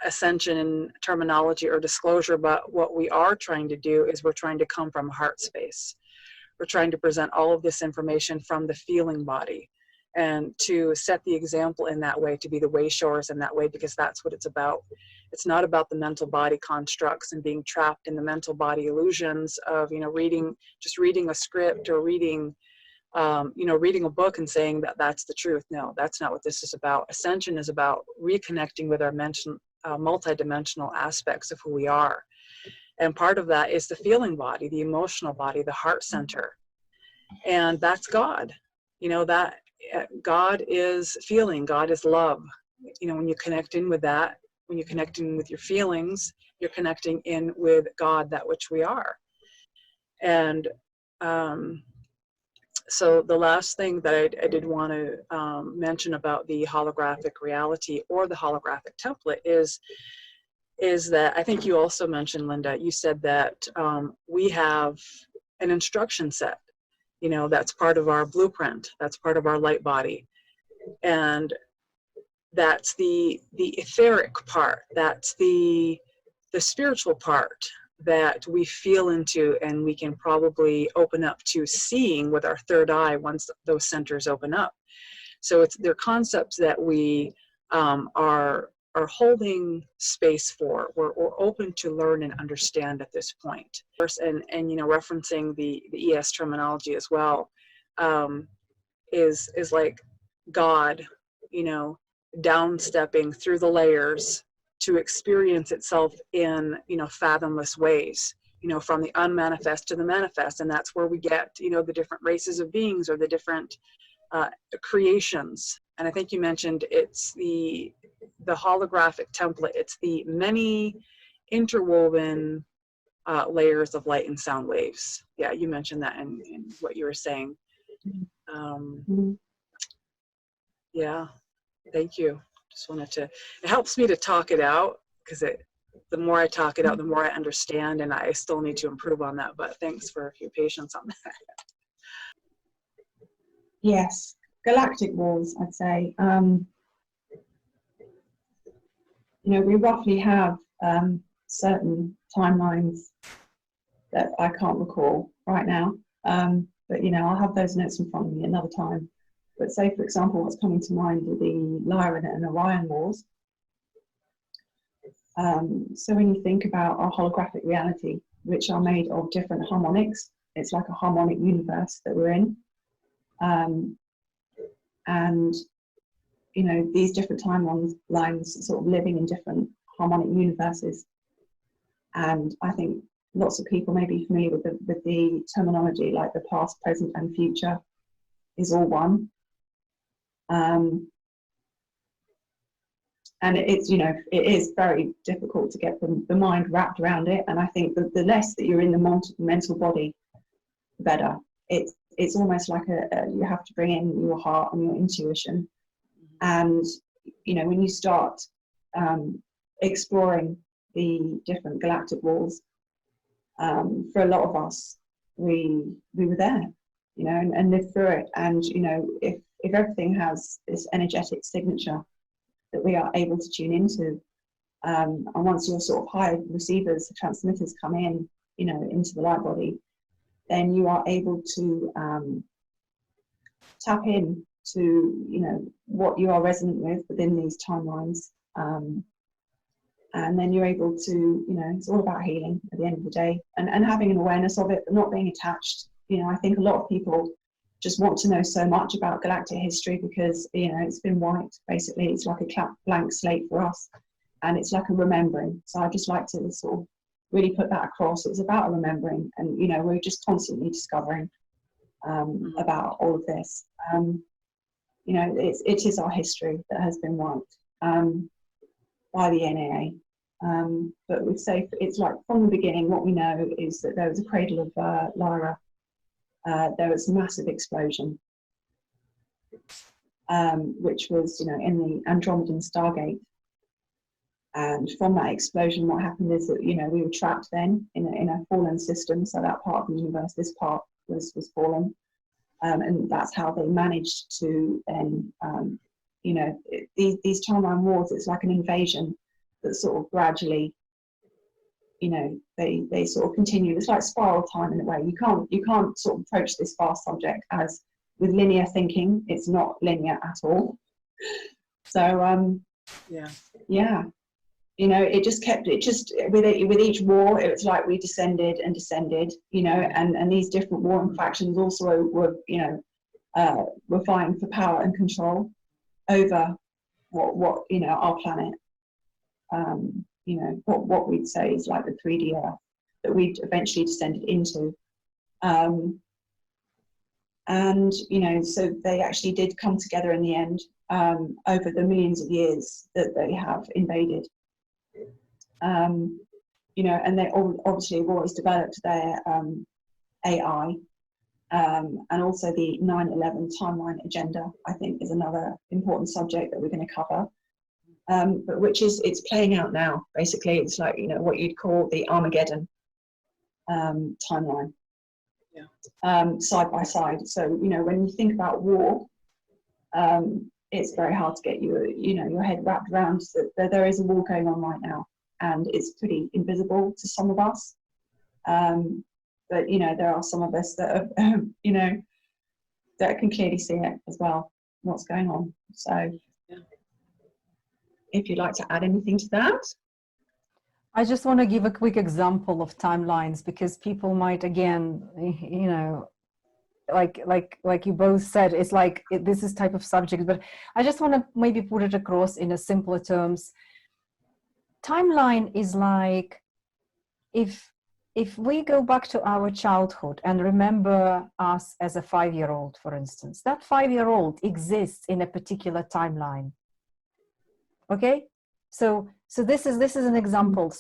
ascension and terminology or disclosure, but what we are trying to do is we're trying to come from heart space. We're trying to present all of this information from the feeling body, and to set the example in that way, to be the way showers in that way, because that's what it's about. It's not about the mental body constructs and being trapped in the mental body illusions of, reading a script, or reading a book and saying that that's the truth. No, that's not what this is about. Ascension is about reconnecting with our multidimensional aspects of who we are. And part of that is the feeling body, the emotional body, the heart center. And that's God. That God is feeling, God is love. When you connect in with that, when you connect in with your feelings, you're connecting in with God, that which we are. And so the last thing that I did want to mention about the holographic reality, or the holographic template, is that I think you also mentioned, Linda, you said that we have an instruction set, that's part of our blueprint, that's part of our light body. And that's the etheric part, that's the spiritual part that we feel into, and we can probably open up to seeing with our third eye once those centers open up. So they're concepts that we are holding space for. We're open to learn and understand at this point. And referencing the ES terminology as well, is like God, downstepping through the layers to experience itself in, fathomless ways, from the unmanifest to the manifest. And that's where we get, the different races of beings, or the different creations. And I think you mentioned it's the holographic template. It's the many interwoven layers of light and sound waves. Yeah, you mentioned that in what you were saying. Yeah, thank you. Just wanted to, it helps me to talk it out, because the more I talk it out, the more I understand, and I still need to improve on that, but thanks for your patience on that. Yes, galactic wars, I'd say. We roughly have certain timelines that I can't recall right now, but I'll have those notes in front of me another time. But say, for example, what's coming to mind are the Lyran and Orion wars. So when you think about our holographic reality, which are made of different harmonics, it's like a harmonic universe that we're in. And these different timelines sort of living in different harmonic universes. And I think lots of people may be familiar with the terminology, like the past, present, and future is all one. And it's, it is very difficult to get the mind wrapped around it. And I think that the less that you're in the mental body, the better. It's almost like you have to bring in your heart and your intuition. And, when you start exploring the different galactic walls, for a lot of us, we were there, you know, and lived through it. And, you know, if everything has this energetic signature that we are able to tune into, and once your sort of higher receivers, the transmitters come in, you know, into the light body, then you are able to tap in to, you know, what you are resonant with within these timelines. And then you're able to, you know, it's all about healing at the end of the day, and having an awareness of it, but not being attached. You know, I think a lot of people just want to know so much about galactic history because, you know, it's been wiped, basically. It's like a blank slate for us, and it's like a remembering. So I just like to sort of really put that across. It's about a remembering, and, you know, we're just constantly discovering about all of this. You know, it is our history that has been wiped by the NAA. But we'd say it's like from the beginning, what we know is that there was a cradle of Lyra. There was a massive explosion, which was, you know, in the Andromedan Stargate. And from that explosion, what happened is that, you know, we were trapped then in a fallen system. So that part of the universe, this part was fallen. And that's how they managed to then, you know, these timeline wars, it's like an invasion that sort of gradually, you know, they sort of continue. It's like spiral time in a way. You can't sort of approach this vast subject as with linear thinking. It's not linear at all. So yeah, you know, it just with each war, it was like we descended and descended, you know, and these different warring factions also were, you know, were fighting for power and control over what you know, our planet. You know, what we'd say is like the 3D Earth that we'd eventually descended into. And, you know, so they actually did come together in the end over the millions of years that they have invaded. You know, and they obviously have always developed their AI, and also the 9/11 timeline agenda, I think, is another important subject that we're going to cover. But which is, it's playing out now. Basically, it's like, you know, what you'd call the Armageddon timeline, side by side. So, you know, when you think about war, it's very hard to get your head wrapped around that there is a war going on right now, and it's pretty invisible to some of us. But, you know, there are some of us that are, you know, that can clearly see it as well, what's going on. So if you'd like to add anything to that. I just want to give a quick example of timelines, because people might, again, you know, like you both said, it's like this is type of subject, but I just want to maybe put it across in a simpler terms. Timeline is like, if we go back to our childhood and remember us as a 5-year-old, for instance, that 5-year-old exists in a particular timeline. Okay, so this is an example.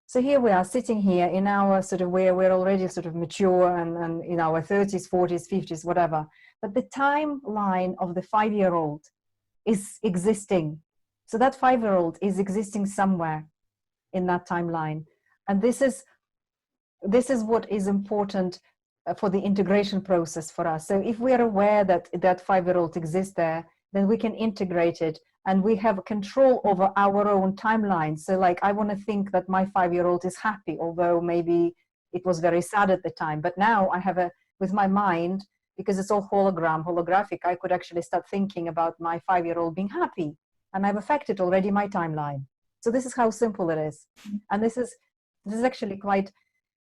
So here we are sitting here in our sort of, where we're already sort of mature and in our 30s, 40s, 50s, whatever. But the timeline of the 5-year-old is existing. So that 5-year-old is existing somewhere in that timeline. And this is what is important for the integration process for us. So if we are aware that that 5-year-old exists there, then we can integrate it. And we have control over our own timeline. So like, I want to think that my 5-year-old is happy, although maybe it was very sad at the time. But now I have with my mind, because it's all holographic, I could actually start thinking about my 5-year-old being happy. And I've affected already my timeline. So this is how simple it is. And this is actually quite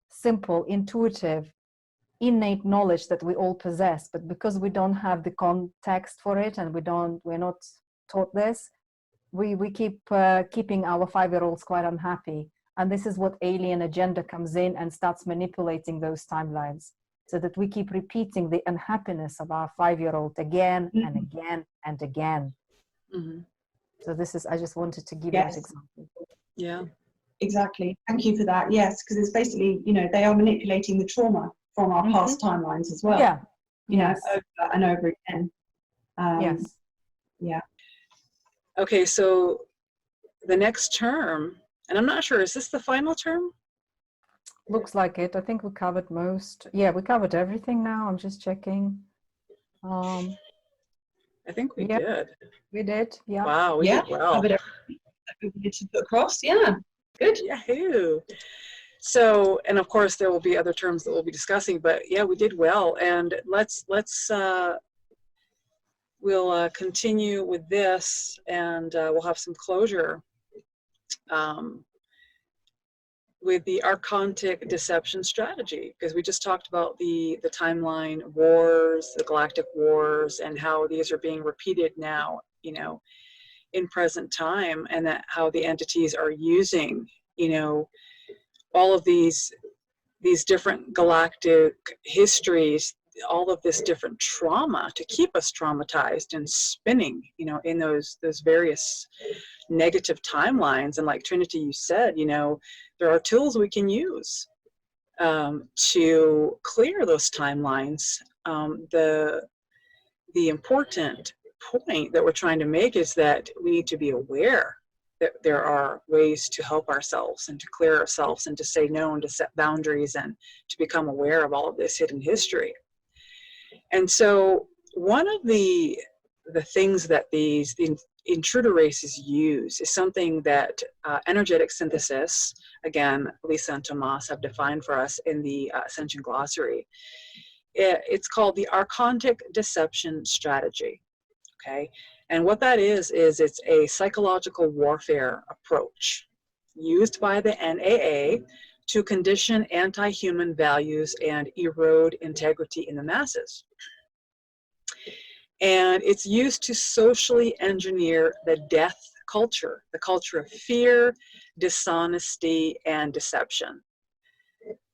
simple, intuitive, innate knowledge that we all possess. But because we don't have the context for it, and we're not taught this, we keep keeping our 5-year-olds quite unhappy. And this is what alien agenda comes in and starts manipulating those timelines, so that we keep repeating the unhappiness of our 5-year-old again and again and again. So this is, I just wanted to give that example. Yeah, exactly. Thank you for that. Yes, because it's basically, you know, they are manipulating the trauma from our past timelines as well. Yeah. You know, over and over again. Yes. Yeah. Okay, so the next term, and I'm not sure, is this the final term? Looks like it. I think we covered most. Yeah, we covered everything now. I'm just checking. I think we Yeah, did. we did. Yeah. Wow, we Yeah, did well. covered everything that we wanted to put across. Yeah, good. Yahoo! So, and of course, there will be other terms that we'll be discussing, but yeah, we did well. And we'll continue with this, and we'll have some closure with the Archontic Deception strategy, because we just talked about the timeline wars, the galactic wars, and how these are being repeated now, you know, in present time, and that how the entities are using, you know, all of these different galactic histories, all of this different trauma to keep us traumatized and spinning, you know, in those various negative timelines. And like Trinity, you said, you know, there are tools we can use to clear those timelines. The important point that we're trying to make is that we need to be aware that there are ways to help ourselves and to clear ourselves and to say no and to set boundaries and to become aware of all of this hidden history. And so one of the things that these intruder races use is something that energetic synthesis, again, Lisa and Tomas have defined for us in the Ascension Glossary. It's called the Archontic Deception strategy, okay? And what that is it's a psychological warfare approach used by the NAA to condition anti-human values and erode integrity in the masses. And it's used to socially engineer the death culture, the culture of fear, dishonesty, and deception.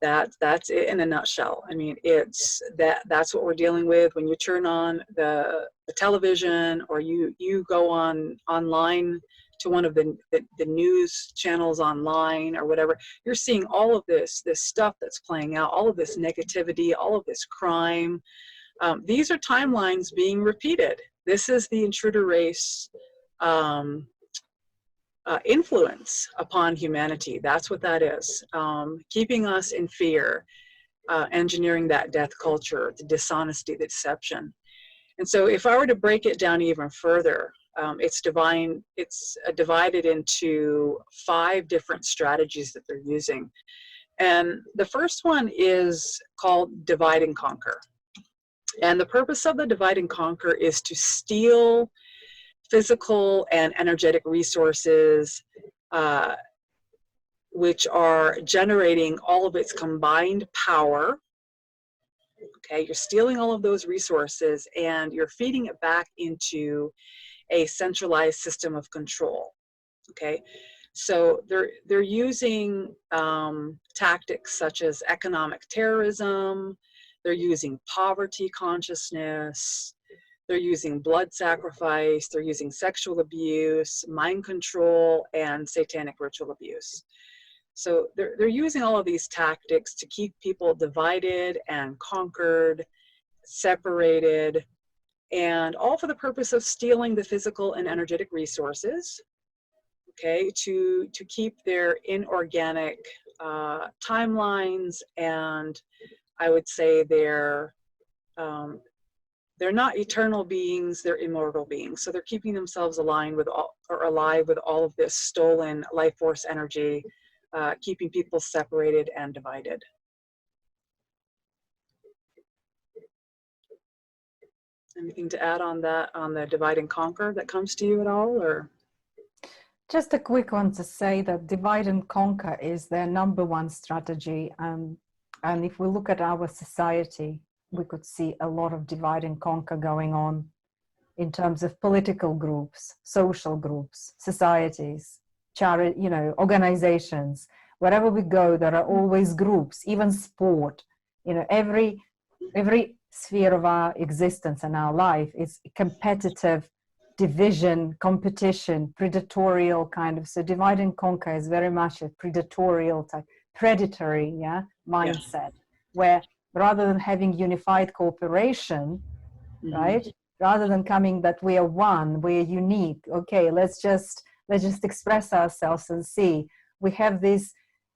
That's it in a nutshell. I mean, that's what we're dealing with when you turn on the television, or you go online to one of the news channels online or whatever. You're seeing all of this stuff that's playing out, all of this negativity, all of this crime. These are timelines being repeated. This is the intruder race influence upon humanity. That's what that is. Keeping us in fear, engineering that death culture, the dishonesty, the deception. And so if I were to break it down even further, it's divided into 5 different strategies that they're using. And the first one is called divide and conquer. And the purpose of the divide and conquer is to steal physical and energetic resources, which are generating all of its combined power. Okay, you're stealing all of those resources and you're feeding it back into a centralized system of control. Okay, so they're using tactics such as economic terrorism. They're using poverty consciousness. They're using blood sacrifice. They're using sexual abuse, mind control, and satanic ritual abuse. So they're using all of these tactics to keep people divided and conquered, separated, and all for the purpose of stealing the physical and energetic resources, okay, to keep their inorganic timelines. And I would say they're not eternal beings, they're immortal beings. So they're keeping themselves alive with all of this stolen life force energy, keeping people separated and divided. Anything to add on that, on the divide and conquer, that comes to you at all, or? Just a quick one to say that divide and conquer is their #1 strategy. And if we look at our society, we could see a lot of divide and conquer going on in terms of political groups, social groups, societies, charity, you know, organizations. Wherever we go, there are always groups, even sport. You know, every sphere of our existence and our life is competitive, division, competition, predatorial kind of. So divide and conquer is very much a predatorial type, predatory, mindset, where rather than having unified cooperation, right? Rather than coming that we are one, we are unique. Okay, let's just express ourselves and see. We have this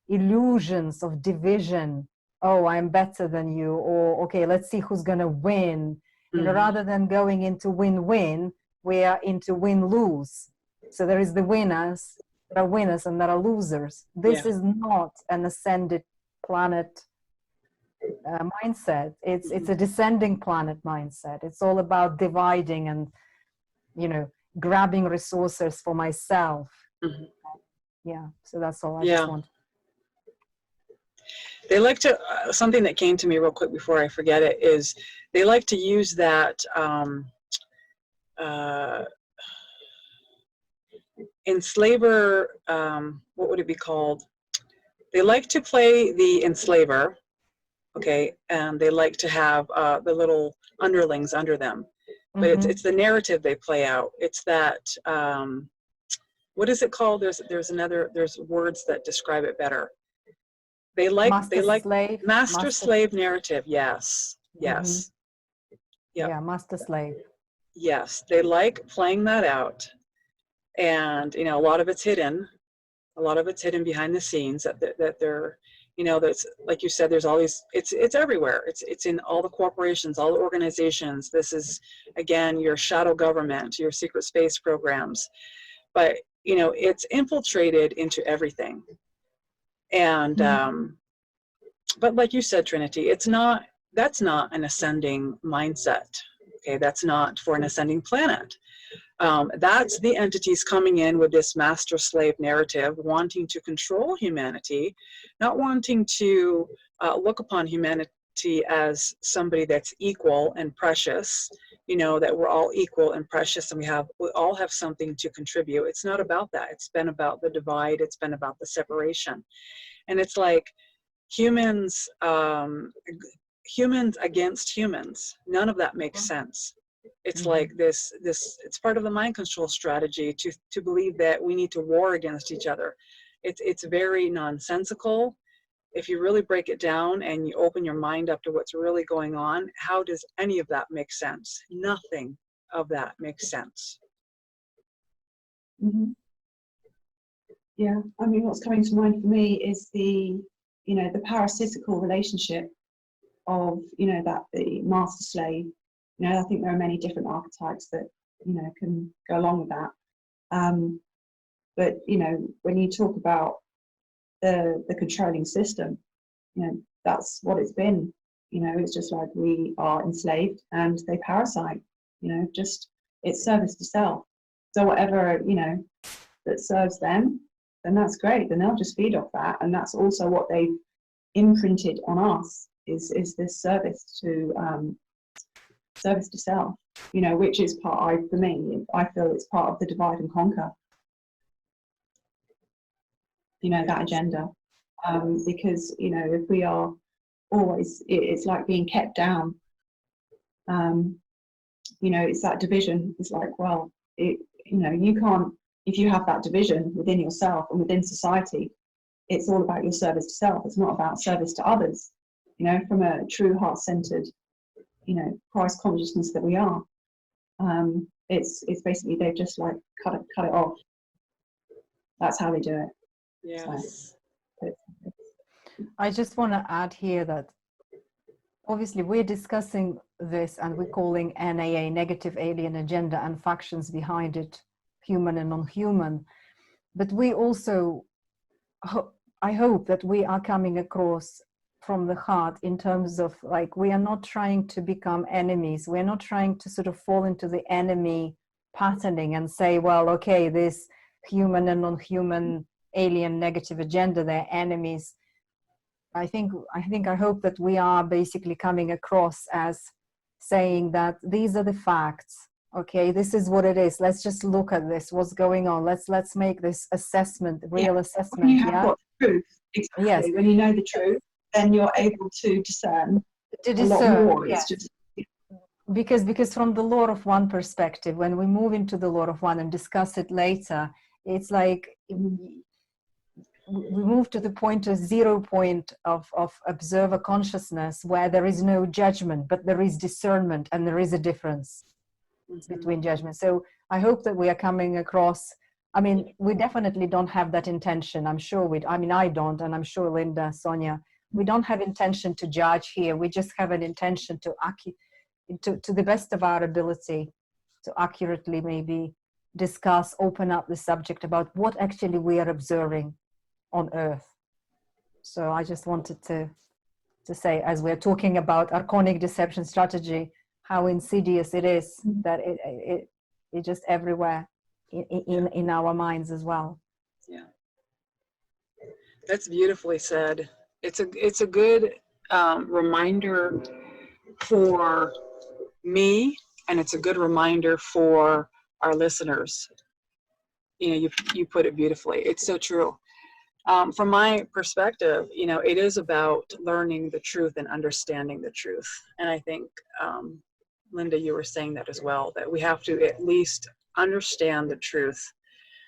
illusions of division. Oh, I'm better than you, or okay, let's see who's going to win. You know, rather than going into win-win, we are into win-lose. So there is the winners, there are winners, and there are losers. This is not an ascended planet mindset. It's a descending planet mindset. It's all about dividing and, you know, grabbing resources for myself. Yeah, so that's all I just want. They like to, something that came to me real quick before I forget it is they like to use that enslaver, what would it be called? They like to play the enslaver, okay, and they like to have the little underlings under them. But it's the narrative they play out. It's that, what is it called? There's words that describe it better. They like master slave narrative. Yes. Yes. Yeah, master slave. Yes, they like playing that out, and you know, a lot of it's hidden. A lot of it's hidden behind the scenes. That they're, you know, that's like you said. There's all these. It's everywhere. It's in all the corporations, all the organizations. This is again your shadow government, your secret space programs, but you know, it's infiltrated into everything. And but like you said, Trinity, it's not. That's not an ascending mindset. Okay, that's not for an ascending planet. That's the entities coming in with this master-slave narrative, wanting to control humanity, not wanting to look upon humanity as somebody that's equal and precious, you know, that we're all equal and precious and we all have something to contribute. It's not about that. It's been about the divide. It's been about the separation. And it's like humans, humans against humans. None of that makes sense. It's like this, it's part of the mind control strategy to believe that we need to war against each other. It's very nonsensical. If you really break it down and you open your mind up to what's really going on, how does any of that make sense? Nothing of that makes sense. Yeah, I mean, what's coming to mind for me is the, you know, the parasitical relationship of, you know, that the master slave. You know, I think there are many different archetypes that, you know, can go along with that. But, you know, when you talk about the controlling system, you know, that's what it's been. You know, it's just like we are enslaved and they parasite, you know, just it's service to self. So whatever, you know, that serves them, then that's great. Then they'll just feed off that. And that's also what they've imprinted on us is this service to self, you know, which is for me, I feel it's part of the divide and conquer, you know, that agenda. Because, you know, if we are always, it's like being kept down, you know, it's that division. It's like, well, you know, you can't, if you have that division within yourself and within society, it's all about your service to self. It's not about service to others, you know, from a true heart-centered, you know, Christ consciousness that we are. It's basically they've just like cut it off. That's how they do it. Yes. So, I just want to add here that obviously we're discussing this and we're calling NAA negative alien agenda and factions behind it, human and non-human. But we also, I hope that we are coming across from the heart in terms of like, we are not trying to become enemies. We're not trying to sort of fall into the enemy patterning and say, well, okay, this human and non-human alien negative agenda, they're enemies. I hope that we are basically coming across as saying that these are the facts. Okay, this is what it is. Let's just look at this. What's going on? Let's make this assessment, real assessment. When you have got the truth, exactly. Yes. When you know the truth, then you're able to discern. A lot more. It's just because from the law of one perspective, when we move into the law of one and discuss it later, it's like we move to the point of 0 point of observer consciousness where there is no judgment, but there is discernment and there is a difference between judgment. So I hope that we are coming across I mean, we definitely don't have that intention. I'm sure I mean, I don't, and I'm sure Linda, Sonia, we don't have intention to judge here. We just have an intention to the best of our ability, to accurately maybe discuss, open up the subject about what actually we are observing on Earth. So I just wanted to say, as we're talking about Archontic Deception strategy, how insidious it is, that it just everywhere in our minds as well. Yeah, that's beautifully said. It's a good reminder for me, and it's a good reminder for our listeners. You know, you put it beautifully. It's so true. From my perspective, you know, it is about learning the truth and understanding the truth. And I think, Linda, you were saying that as well, that we have to at least understand the truth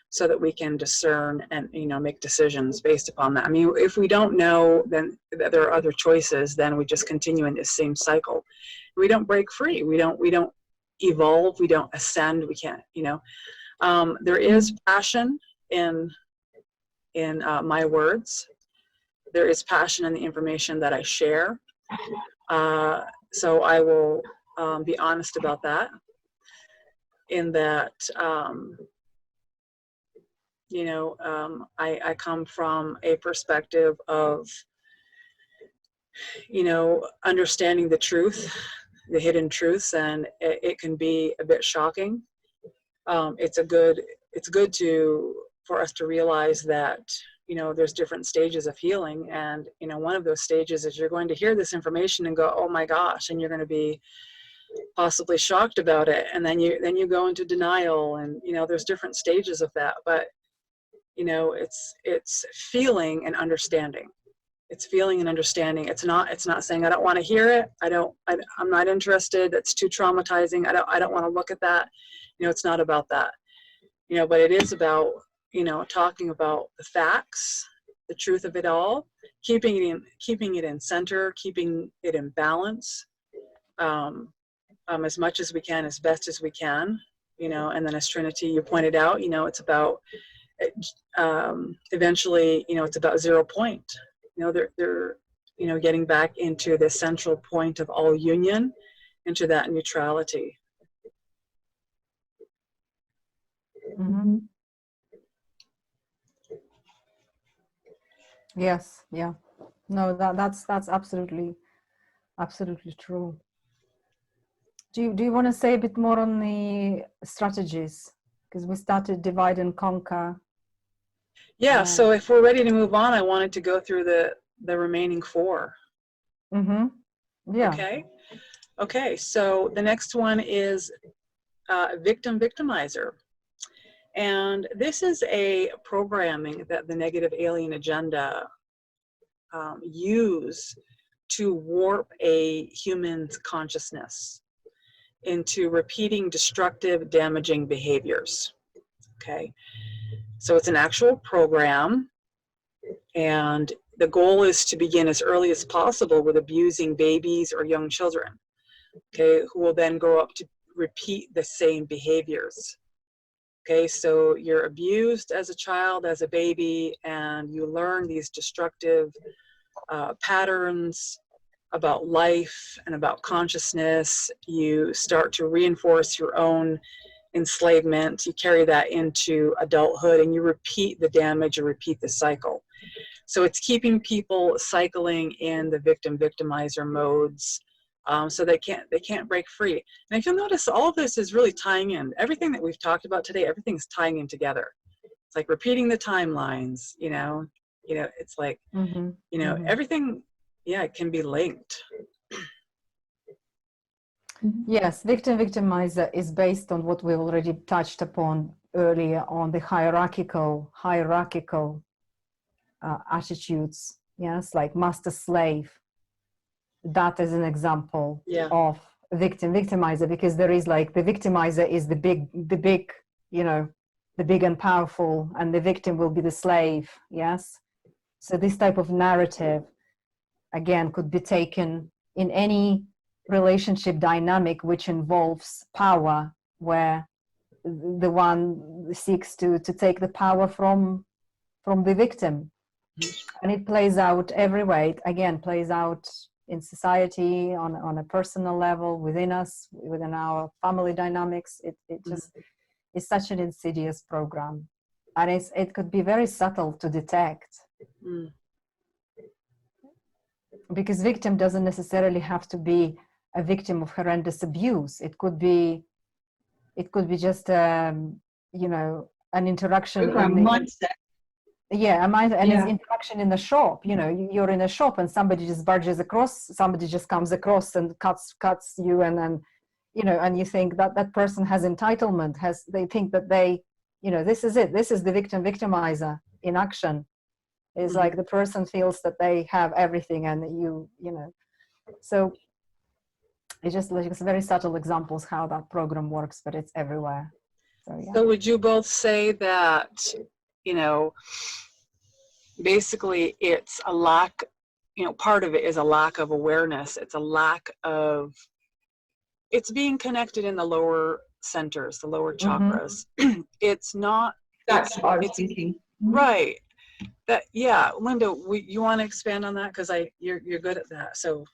so that we can discern and, you know, make decisions based upon that. I mean, if we don't know, then that there are other choices, then we just continue in this same cycle. We don't break free. We don't evolve. We don't ascend. We can't, you know. There is passion in my words. There is passion in the information that I share. So I will be honest about that, in that, you know, I come from a perspective of, you know, understanding the truth, the hidden truths, and it can be a bit shocking. It's good for us to realize that, you know, there's different stages of healing, and, you know, one of those stages is you're going to hear this information and go, oh my gosh, and you're going to be possibly shocked about it, and then you go into denial, and, you know, there's different stages of that. But, you know, it's feeling and understanding. It's feeling and understanding. It's not saying I don't want to hear it. I'm not interested. It's too traumatizing. I don't want to look at that. You know, it's not about that. You know, but it is about, you know, talking about the facts, the truth of it all, keeping it in center, keeping it in balance, as much as we can, as best as we can, you know. And then, as Trinity, you pointed out, you know, it's about eventually, you know, it's about 0 point. You know, they're you know, getting back into the central point of all union, into that neutrality. Mm-hmm. Yes, yeah. No, that's absolutely true. Do you want to say a bit more on the strategies? Because we started divide and conquer. Yeah, so if we're ready to move on, I wanted to go through the remaining 4. Mm-hmm. Yeah. Okay, so the next one is victimizer. And this is a programming that the negative alien agenda use to warp a human's consciousness into repeating destructive, damaging behaviors. Okay, so it's an actual program, and the goal is to begin as early as possible with abusing babies or young children, okay, who will then grow up to repeat the same behaviors. Okay, so you're abused as a child, as a baby, and you learn these destructive patterns about life and about consciousness. You start to reinforce your own enslavement. You carry that into adulthood, and you repeat the damage, or repeat the cycle. So it's keeping people cycling in the victim-victimizer modes. So they can't break free. And if you'll notice, all of this is really tying in. Everything that we've talked about today, everything's tying in together. It's like repeating the timelines, you know, it's like, Mm-hmm. you know, Mm-hmm. everything, yeah, it can be linked. Yes, victimizer is based on what we already touched upon earlier, on the hierarchical attitudes. Yes, like master-slave. That is an example of victimizer, because there is like the victimizer is the big, you know, the big and powerful, and the victim will be the slave. Yes. So this type of narrative, again, could be taken in any relationship dynamic which involves power, where the one seeks to take the power from the victim. And it plays out everywhere. It again plays out in society, on a personal level, within us, within our family dynamics. It just is such an insidious program. And it could be very subtle to detect. Because victim doesn't necessarily have to be a victim of horrendous abuse. It could be just you know, an interaction mindset. It's interaction in the shop. You know, you're in a shop and somebody just barges across, somebody just comes across and cuts you, and then, you know, and you think that person has entitlement, they think that they, you know, this is it, this is the victimizer in action. It's like the person feels that they have everything, and you know, so it's just like it's very subtle examples how that program works, but it's everywhere. So yeah. So would you both say that, you know, basically it's a lack, you know, part of it is a lack of awareness. It's a lack of, it's being connected in the lower centers, the lower chakras. It's not. That's what I was thinking. Right. That, yeah, Linda, you want to expand on that? Because you're good at that. So do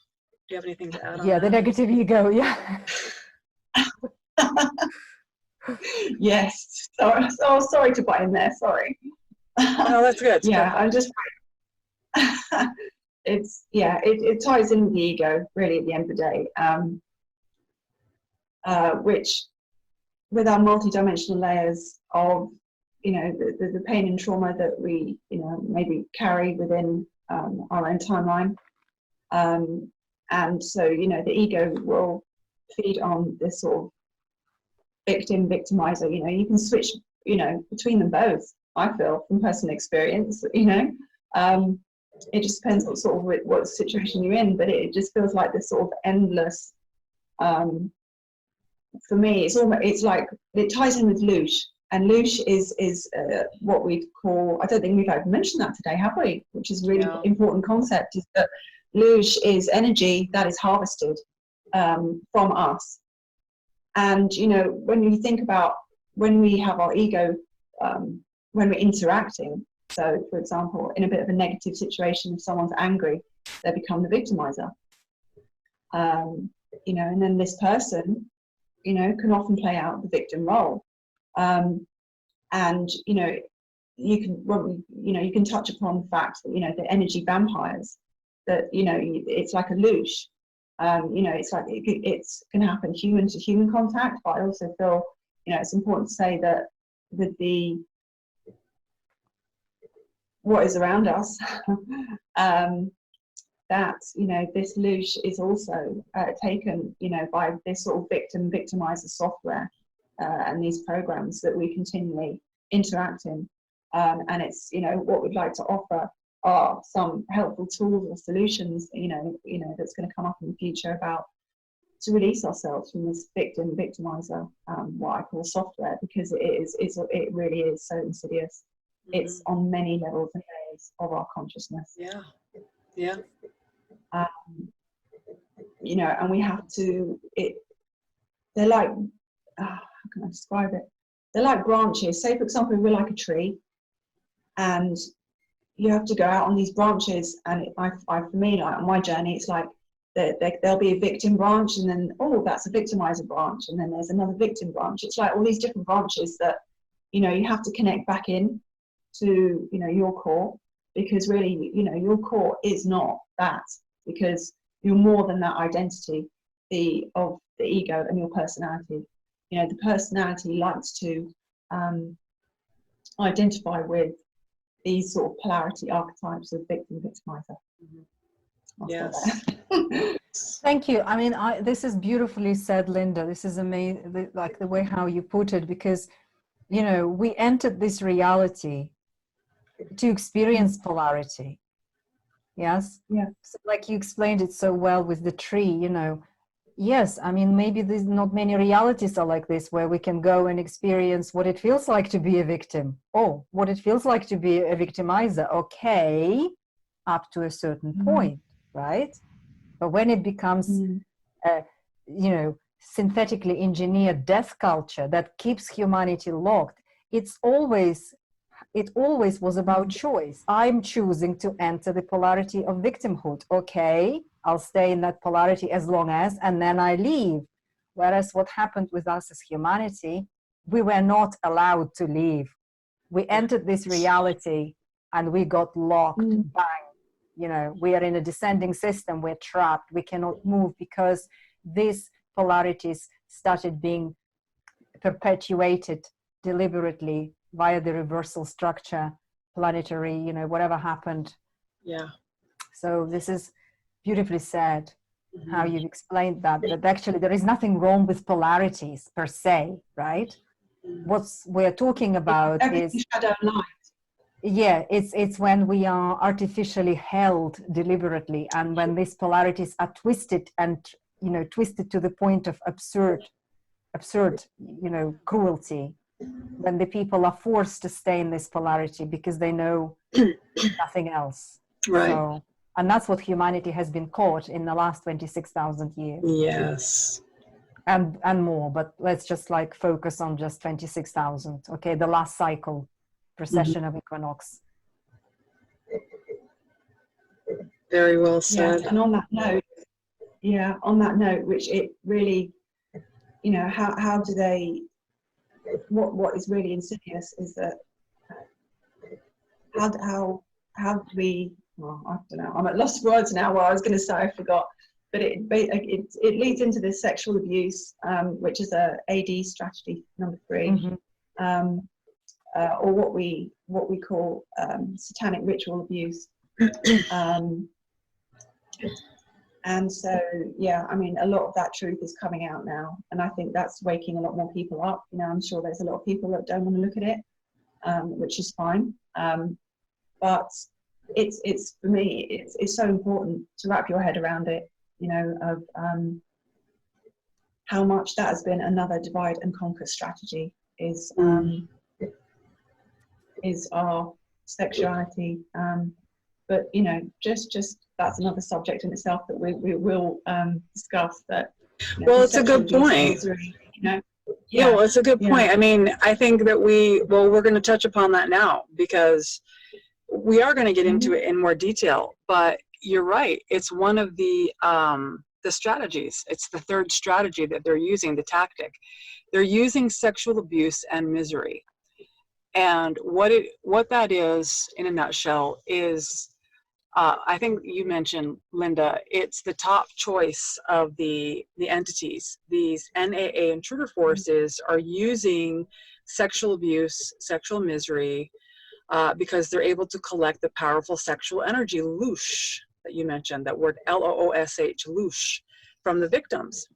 you have anything to add on that? The negative ego, yeah. Yes. Sorry to butt in there. Sorry. No, that's good. Yeah, I'm just. It ties in with the ego really at the end of the day, which with our multi-dimensional layers of, you know, the pain and trauma that we, you know, maybe carry within our own timeline, and so, you know, the ego will feed on this sort of victimizer. You know, you can switch, you know, between them both. I feel from personal experience, you know, it just depends on sort of what situation you're in, but it just feels like this sort of endless. For me, it's like it ties in with Loosh, and Loosh is what we call. I don't think we've ever mentioned that today, have we? Which is a really important concept. Is that Loosh is energy that is harvested from us, and you know, when you think about when we have our ego. When we're interacting, so for example, in a bit of a negative situation, if someone's angry, they become the victimizer. You know, and then this person, you know, can often play out the victim role. And you know, you can touch upon the fact that, you know, the energy vampires, that, you know, it's like a loosh. You know, it's like it's can happen human to human contact, but I also feel, you know, it's important to say that with what is around us, that, you know, this loosh is also taken, you know, by this sort of victimizer software and these programs that we continually interact in, and it's, you know, what we'd like to offer are some helpful tools or solutions, you know, that's going to come up in the future about to release ourselves from this victimizer, what I call software, because it really is so insidious. It's on many levels and layers of our consciousness. Yeah. You know, and we have to. They're like, how can I describe it? They're like branches. Say, for example, we're like a tree, and you have to go out on these branches. And for me, like on my journey, it's like there'll be a victim branch, and then that's a victimizer branch, and then there's another victim branch. It's like all these different branches that, you know, you have to connect back in to, you know, your core, because really, you know, your core is not that, because you're more than that identity of the ego and your personality. You know, the personality likes to identify with these sort of polarity archetypes of victim victimizer. Yes. Thank you. I mean, this is beautifully said, Linda. This is amazing, like the way how you put it, because, you know, we entered this reality to experience polarity. Yes. Yeah. So like you explained it so well with the tree, you know. Yes, I mean, maybe there's not many realities are like this, where we can go and experience what it feels like to be a victim, or what it feels like to be a victimizer. Okay, up to a certain point, right? But when it becomes, you know, synthetically engineered death culture that keeps humanity locked, it always was about choice. I'm choosing to enter the polarity of victimhood. Okay, I'll stay in that polarity as long as, and then I leave. Whereas what happened with us as humanity, we were not allowed to leave. We entered this reality and we got locked. Bang. You know, we are in a descending system. We're trapped. We cannot move because these polarities started being perpetuated deliberately via the reversal structure, planetary, you know, whatever happened. Yeah. So this is beautifully said, how you've explained that actually there is nothing wrong with polarities per se, right? What we're talking about is shadow and light. Yeah, it's when we are artificially held deliberately, and when these polarities are twisted and, you know, twisted to the point of absurd, you know, cruelty, when the people are forced to stay in this polarity because they know nothing else. Right. So, and that's what humanity has been caught in the last 26,000 years. Yes. And more, but let's just like focus on just 26,000. Okay, the last cycle. Precession of equinox. Very well said. Yeah, and on that note, which it really, you know, how do they, what is really insidious is that how do we, well, I don't know, I'm at lost for words now. What I was going to say, I forgot, but it leads into this sexual abuse, which is a AD strategy number 3. Or what we call satanic ritual abuse. And so, yeah, I mean, a lot of that truth is coming out now, and I think that's waking a lot more people up. You know, I'm sure there's a lot of people that don't want to look at it, which is fine. But it's for me, it's so important to wrap your head around it. You know, of how much that has been another divide and conquer strategy. Is our sexuality, but you know, just that's another subject in itself that we will discuss. That, you know, well, it's a good point. Misery, you know? Yeah, well, it's a good point. I mean, I think that we're going to touch upon that now because we are going to get into it in more detail. But you're right; it's one of the strategies. It's the third strategy that they're using, the tactic. They're using sexual abuse and misery. And what that is, in a nutshell, is I think you mentioned, Linda, it's the top choice of the entities. These NAA intruder forces are using sexual abuse, sexual misery, because they're able to collect the powerful sexual energy, loosh, that you mentioned, that word LOOSH, loosh, from the victims,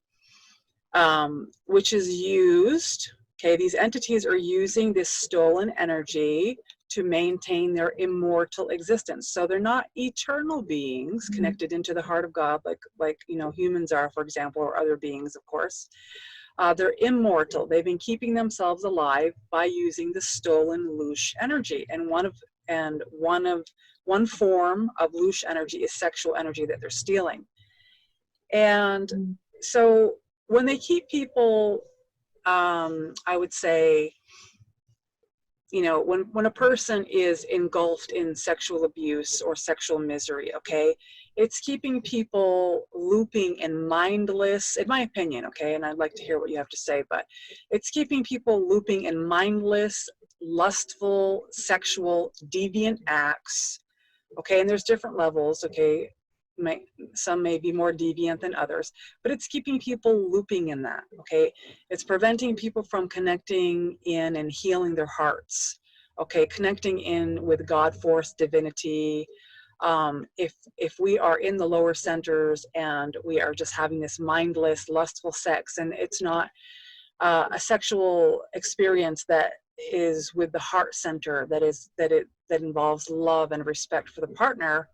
which is used. Okay, these entities are using this stolen energy to maintain their immortal existence. So they're not eternal beings connected into the heart of God, like you know, humans are, for example, or other beings, of course. They're immortal. They've been keeping themselves alive by using the stolen loosh energy. And one form of loosh energy is sexual energy that they're stealing. And so when they keep people, I would say, you know, when a person is engulfed in sexual abuse or sexual misery, okay, it's keeping people looping in mindless, in my opinion, okay, and I'd like to hear what you have to say, but it's keeping people looping in mindless, lustful, sexual, deviant acts, okay, and there's different levels, okay. Some may be more deviant than others, but it's keeping people looping in that, okay? It's preventing people from connecting in and healing their hearts, okay? Connecting in with God, force, divinity. If we are in the lower centers and we are just having this mindless, lustful sex, and it's not a sexual experience that is with the heart center, that involves love and respect for the partner,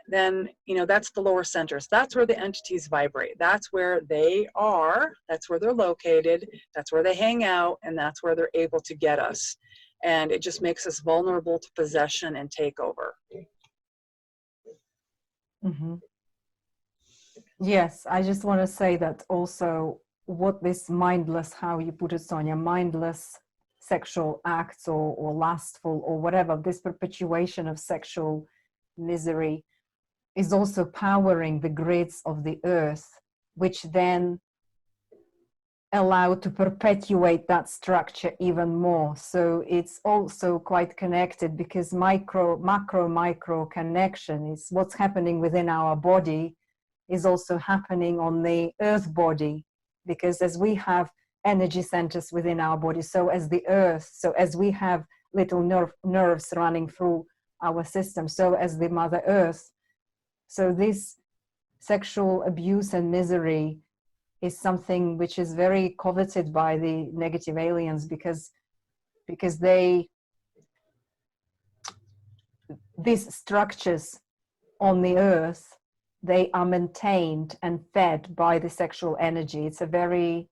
then, you know, that's the lower centers. That's where the entities vibrate. That's where they are. That's where they're located. That's where they hang out. And that's where they're able to get us. And it just makes us vulnerable to possession and takeover. Yes, I just want to say that also what this mindless, how you put it, Sonia, mindless sexual acts or lustful or whatever, this perpetuation of sexual misery is also powering the grids of the earth, which then allow to perpetuate that structure even more. So it's also quite connected, because micro connection is what's happening within our body is also happening on the earth body, because as we have energy centers within our body, so as the earth, so as we have little nerves running through our system, so as the mother earth. So this sexual abuse and misery is something which is very coveted by the negative aliens, because these structures on the earth, they are maintained and fed by the sexual energy. It's a very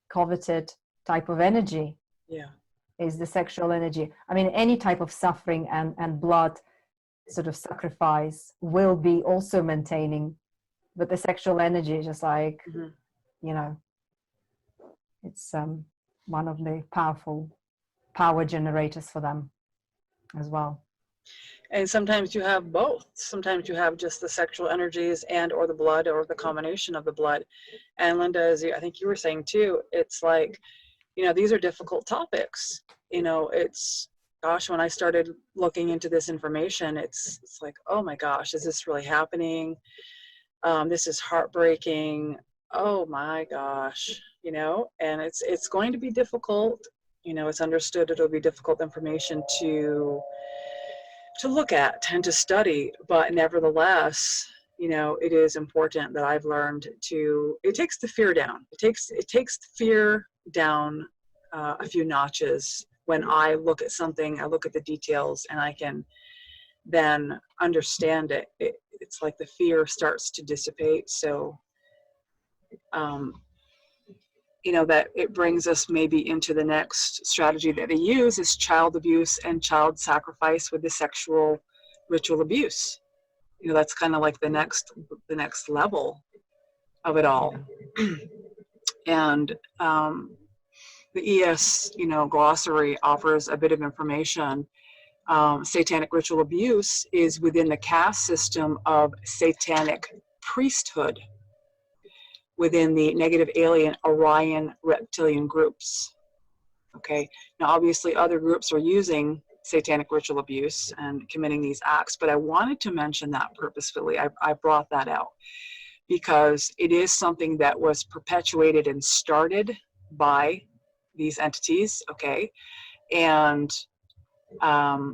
coveted type of energy. Yeah. Is the sexual energy. I mean, any type of suffering and blood sort of sacrifice will be also maintaining, but the sexual energy is just like, you know, it's one of the powerful power generators for them as well. And sometimes you have both. Sometimes you have just the sexual energies and or the blood or the combination of the blood. And Linda, as I think you were saying too, it's like, you know, these are difficult topics. You know, it's, gosh, when I started looking into this information, it's like, oh my gosh, is this really happening? This is heartbreaking. Oh my gosh, you know, and it's going to be difficult. You know, it's understood it'll be difficult information to look at and to study, but nevertheless, you know, it is important that I've learned to, it takes the fear down. It takes the fear down a few notches. When I look at something, I look at the details and I can then understand it. It's like the fear starts to dissipate. So, you know, that it brings us maybe into the next strategy that they use is child abuse and child sacrifice with the sexual ritual abuse. You know, that's kind of like the next level of it all. And the ES, you know, glossary offers a bit of information. Satanic ritual abuse is within the caste system of satanic priesthood within the negative alien Orion reptilian groups. Okay, now obviously other groups are using satanic ritual abuse and committing these acts, but I wanted to mention that purposefully. I brought that out because it is something that was perpetuated and started by these entities, okay? And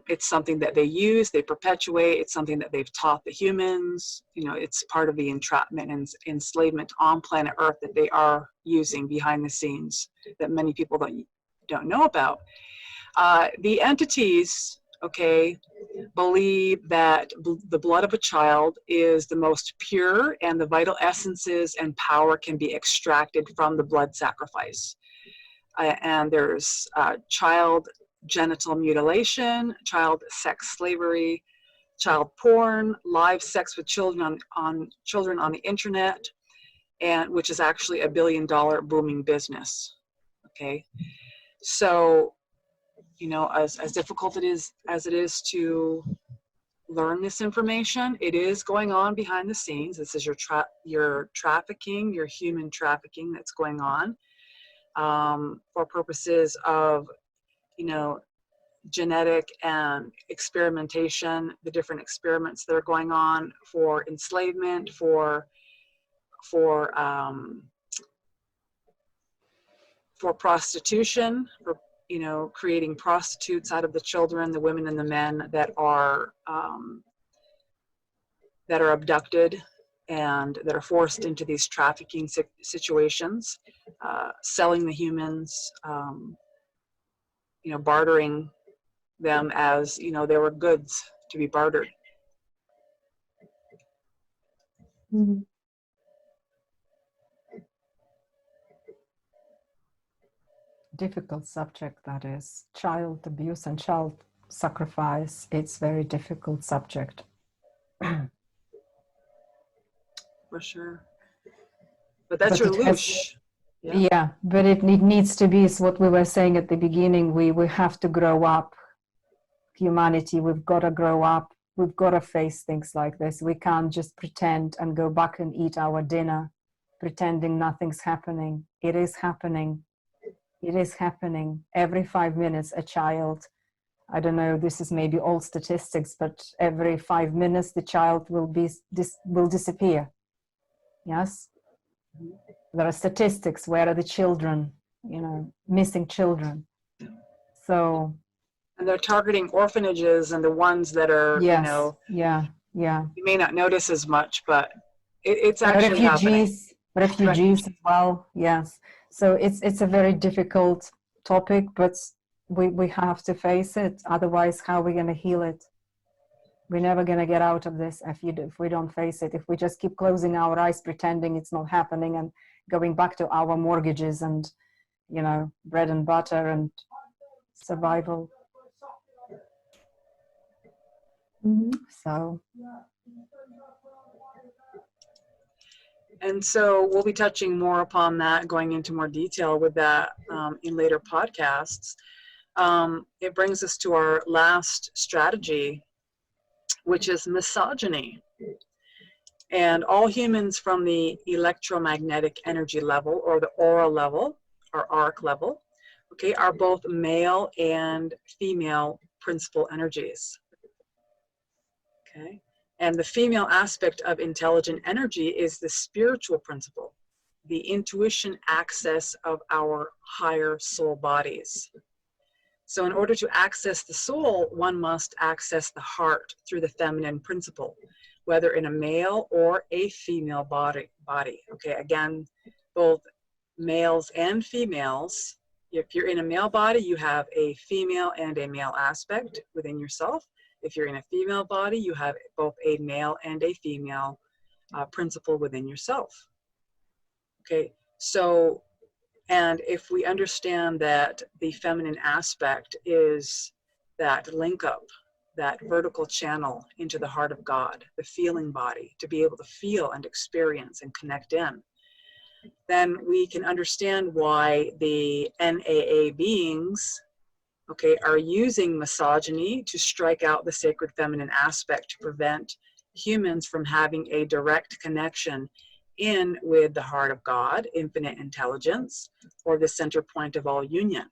it's something that they use, they perpetuate, it's something that they've taught the humans, you know, it's part of the entrapment and enslavement on planet Earth that they are using behind the scenes that many people don't know about. The entities, okay, believe that the blood of a child is the most pure and the vital essences and power can be extracted from the blood sacrifice. And there's child genital mutilation, child sex slavery, child porn, live sex with children on the internet, and which is actually $1 billion booming business. Okay, so you know, as difficult as it is to learn this information, it is going on behind the scenes. This is your trafficking, your human trafficking that's going on for purposes of, you know, genetic and experimentation, the different experiments that are going on for enslavement, for prostitution, for, you know, creating prostitutes out of the children, the women and the men that are abducted and that are forced into these trafficking situations, selling the humans, you know, bartering them as, you know, they were goods to be bartered. Mm-hmm. Difficult subject, that is. Child abuse and child sacrifice, it's very difficult subject. For sure. But that's But your it has- loosh. Yeah, but it needs to be, is what we were saying at the beginning, we have to grow up. Humanity, we've got to grow up. We've got to face things like this. We can't just pretend and go back and eat our dinner, pretending nothing's happening. It is happening. It is happening. Every 5 minutes, a child, I don't know, this is maybe old statistics, but every 5 minutes, the child will disappear. Yes? There are statistics. Where are the children? You know, missing children. So, And they're targeting orphanages and the ones that are, yes, you know, yeah. you may not notice as much, but it's actually happening. Refugees as well, yes. So it's a very difficult topic, but we have to face it. Otherwise, how are we going to heal it? We're never going to get out of this if we don't face it. If we just keep closing our eyes, pretending it's not happening, and going back to our mortgages and, you know, bread and butter and survival. So. And so we'll be touching more upon that, going into more detail with that in later podcasts. It brings us to our last strategy, which is misogyny. And all humans from the electromagnetic energy level or the aura level or arc level, okay, are both male and female principal energies. Okay. And the female aspect of intelligent energy is the spiritual principle, the intuition access of our higher soul bodies. So in order to access the soul, one must access the heart through the feminine principle, whether in a male or a female body. Okay, again, both males and females. If you're in a male body, you have a female and a male aspect within yourself. If you're in a female body, you have both a male and a female principle within yourself. Okay, so, and if we understand that the feminine aspect is that link up, that vertical channel into the heart of God, the feeling body, to be able to feel and experience and connect in, then we can understand why the NAA beings, okay, are using misogyny to strike out the sacred feminine aspect to prevent humans from having a direct connection in with the heart of God, infinite intelligence, or the center point of all union.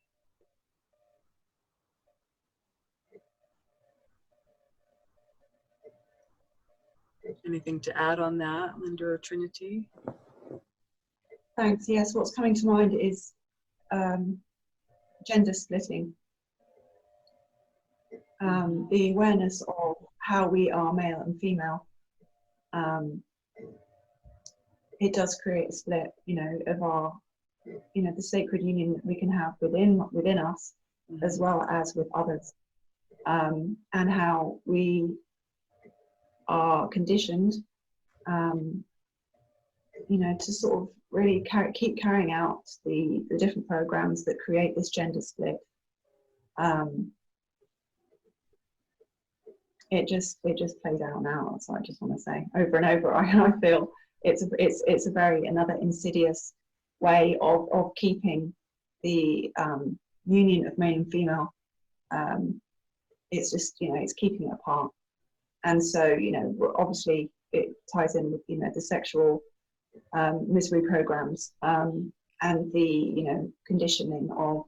Anything to add on that, Linda or Trinity? Thanks. Yes, what's coming to mind is gender splitting. The awareness of how we are male and female. It does create a split, you know, of our, you know, the sacred union that we can have within us, as well as with others, and how we are conditioned, you know, to sort of really keep carrying out the different programs that create this gender split. It just plays out now. So I just want to say over and over, I feel it's a very another insidious way of keeping the union of male and female. It's just, you know, it's keeping it apart. And so, you know, obviously it ties in with, you know, the sexual misery programs and the, you know, conditioning of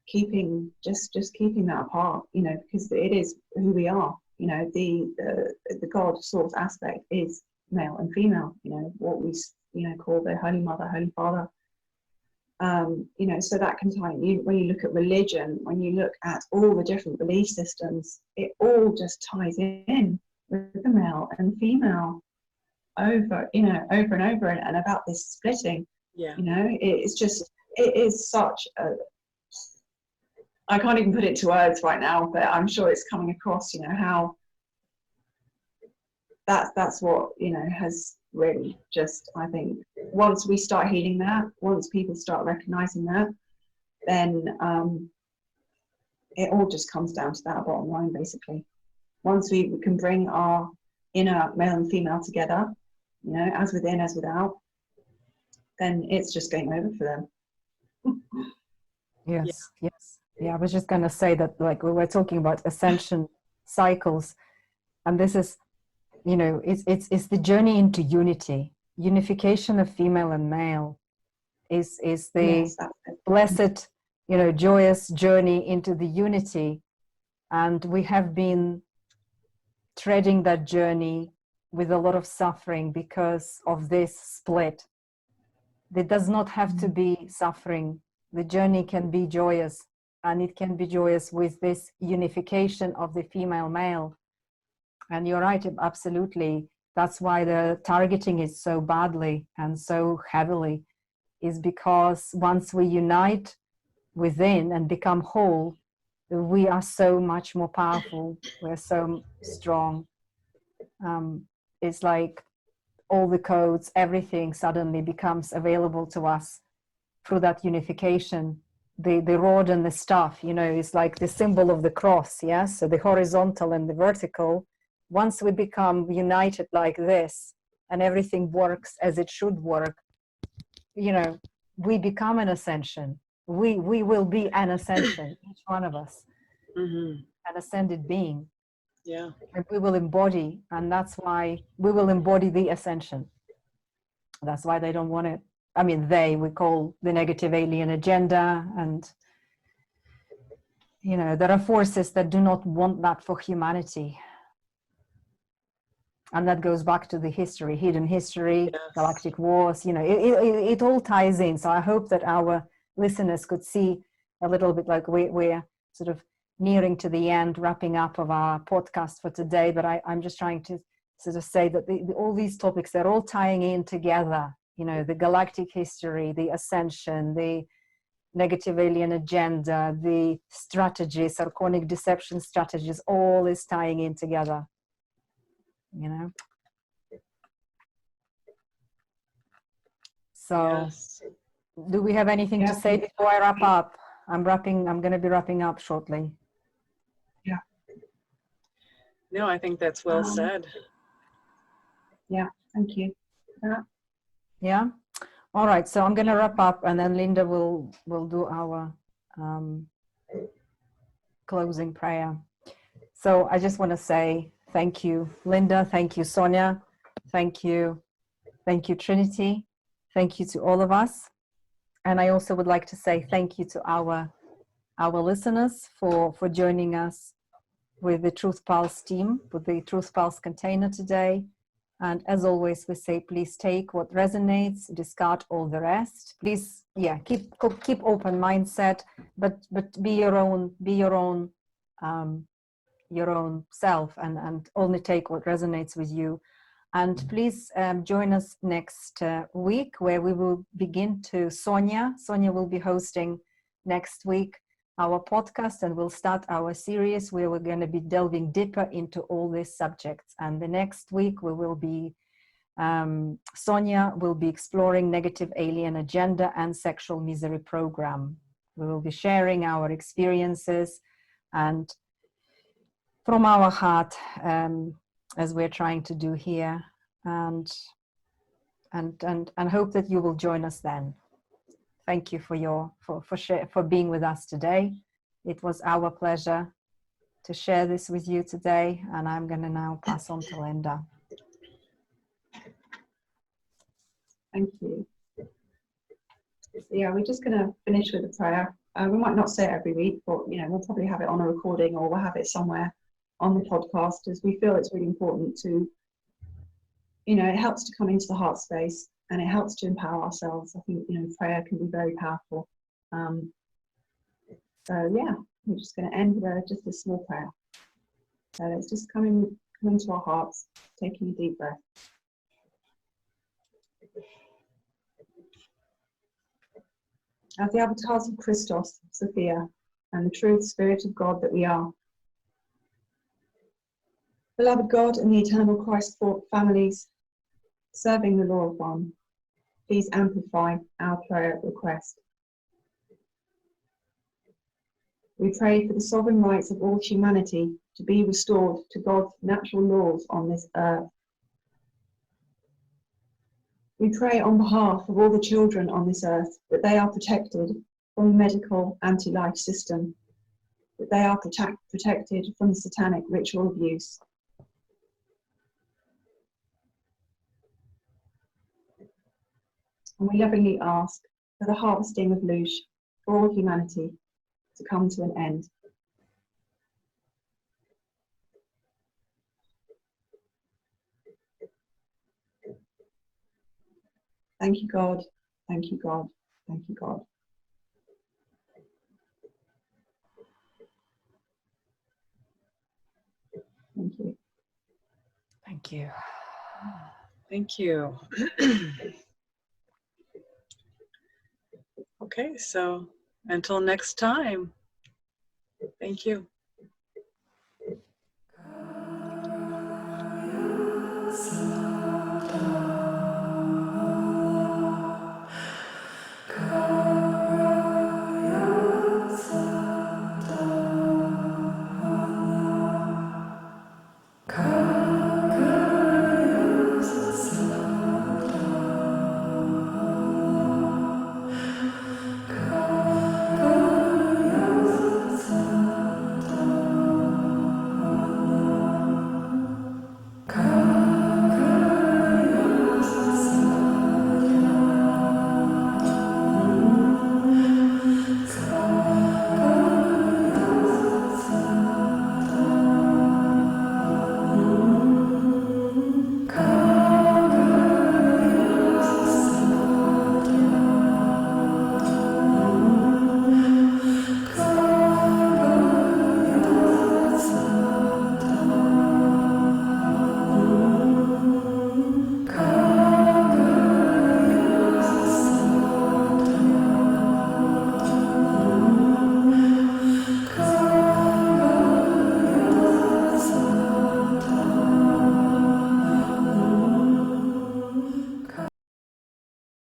keeping keeping that apart, you know, because it is who we are. You know, the God source aspect is male and female. You know, what we, you know, call the Holy Mother, Holy Father. You know, so that can tie in. When you look at religion, when you look at all the different belief systems, it all just ties in with the male and female over and over, and about this splitting. Yeah. You know, it is such a, I can't even put it to words right now, but I'm sure it's coming across, you know, how that's what, you know, has really just, I think, once we start healing that, once people start recognizing that, then it all just comes down to that bottom line, basically. Once we can bring our inner male and female together, you know, as within, as without, then it's just game over for them. Yes, yes. Yeah, I was just going to say that, like, we were talking about ascension cycles, and this is, you know, it's the journey into unity. Unification of female and male is the Yes, that's it. blessed, you know, joyous journey into the unity. And we have been treading that journey with a lot of suffering because of this split. There does not have to be suffering. The journey can be joyous, and it can be joyous with this unification of the female male. And you're right, absolutely. That's why the targeting is so badly and so heavily, is because once we unite within and become whole, we are so much more powerful. We're so strong. It's like all the codes, everything suddenly becomes available to us through that unification. The rod and the staff, you know, is like the symbol of the cross, yes? So the horizontal and the vertical, once we become united like this and everything works as it should work, you know, we become an ascension. We will be an ascension, each one of us, an ascended being. Yeah. And we will embody, and that's why we will embody the ascension. That's why they don't want it. I mean, we call the negative alien agenda, and, you know, there are forces that do not want that for humanity. And that goes back to the history, hidden history, Yes. galactic wars, you know, it all ties in. So I hope that our listeners could see a little bit, like we're sort of nearing to the end, wrapping up of our podcast for today. But I'm just trying to sort of say that all these topics, they're all tying in together. You know, the galactic history, the ascension, the negative alien agenda, the strategies, Archontic Deception strategies, all is tying in together. You know, so Yes. do we have anything to say before I wrap up? I'm going to be wrapping up shortly. Yeah. No, I think that's well said. Yeah, thank you. Yeah. All right. So I'm going to wrap up, and then Linda will do our closing prayer. So I just want to say thank you, Linda. Thank you, Sonia. Thank you. Thank you, Trinity. Thank you to all of us. And I also would like to say thank you to our listeners for joining us with the Truth Pulse team, with the Truth Pulse container today. And as always, we say, please take what resonates, discard all the rest. Please, keep open mindset, but be your own self, and only take what resonates with you. And please join us next week, where we will begin to Sonia will be hosting next week our podcast, and we'll start our series where we're going to be delving deeper into all these subjects. And the next week we will be Sonia will be exploring negative alien agenda and sexual misery program. We will be sharing our experiences and from our heart, as we're trying to do here, and hope that you will join us then. Thank you for being with us today. It was our pleasure to share this with you today, and I'm going to now pass on to Linda. Thank you. Yeah, we're just going to finish with a prayer. We might not say it every week, but we'll probably have it on a recording, or we'll have it somewhere on the podcast, as we feel it's really important to, it helps to come into the heart space, and it helps to empower ourselves. I think, prayer can be very powerful. So yeah, we're just going to end with just a small prayer. So let's just come into our hearts, taking a deep breath. As the avatars of Christos, Sophia, and the truth spirit of God that we are, beloved God and the eternal Christ for families serving the law of one, please amplify our prayer request. We pray for the sovereign rights of all humanity to be restored to God's natural laws on this earth. We pray on behalf of all the children on this earth that they are protected from the medical anti-life system, that they are protected from the satanic ritual abuse. And we lovingly ask for the harvesting of Lush for all humanity to come to an end. Thank you, God. Thank you, God. Thank you, God. Thank you. Thank you. Thank you. Okay, so until next time, thank you.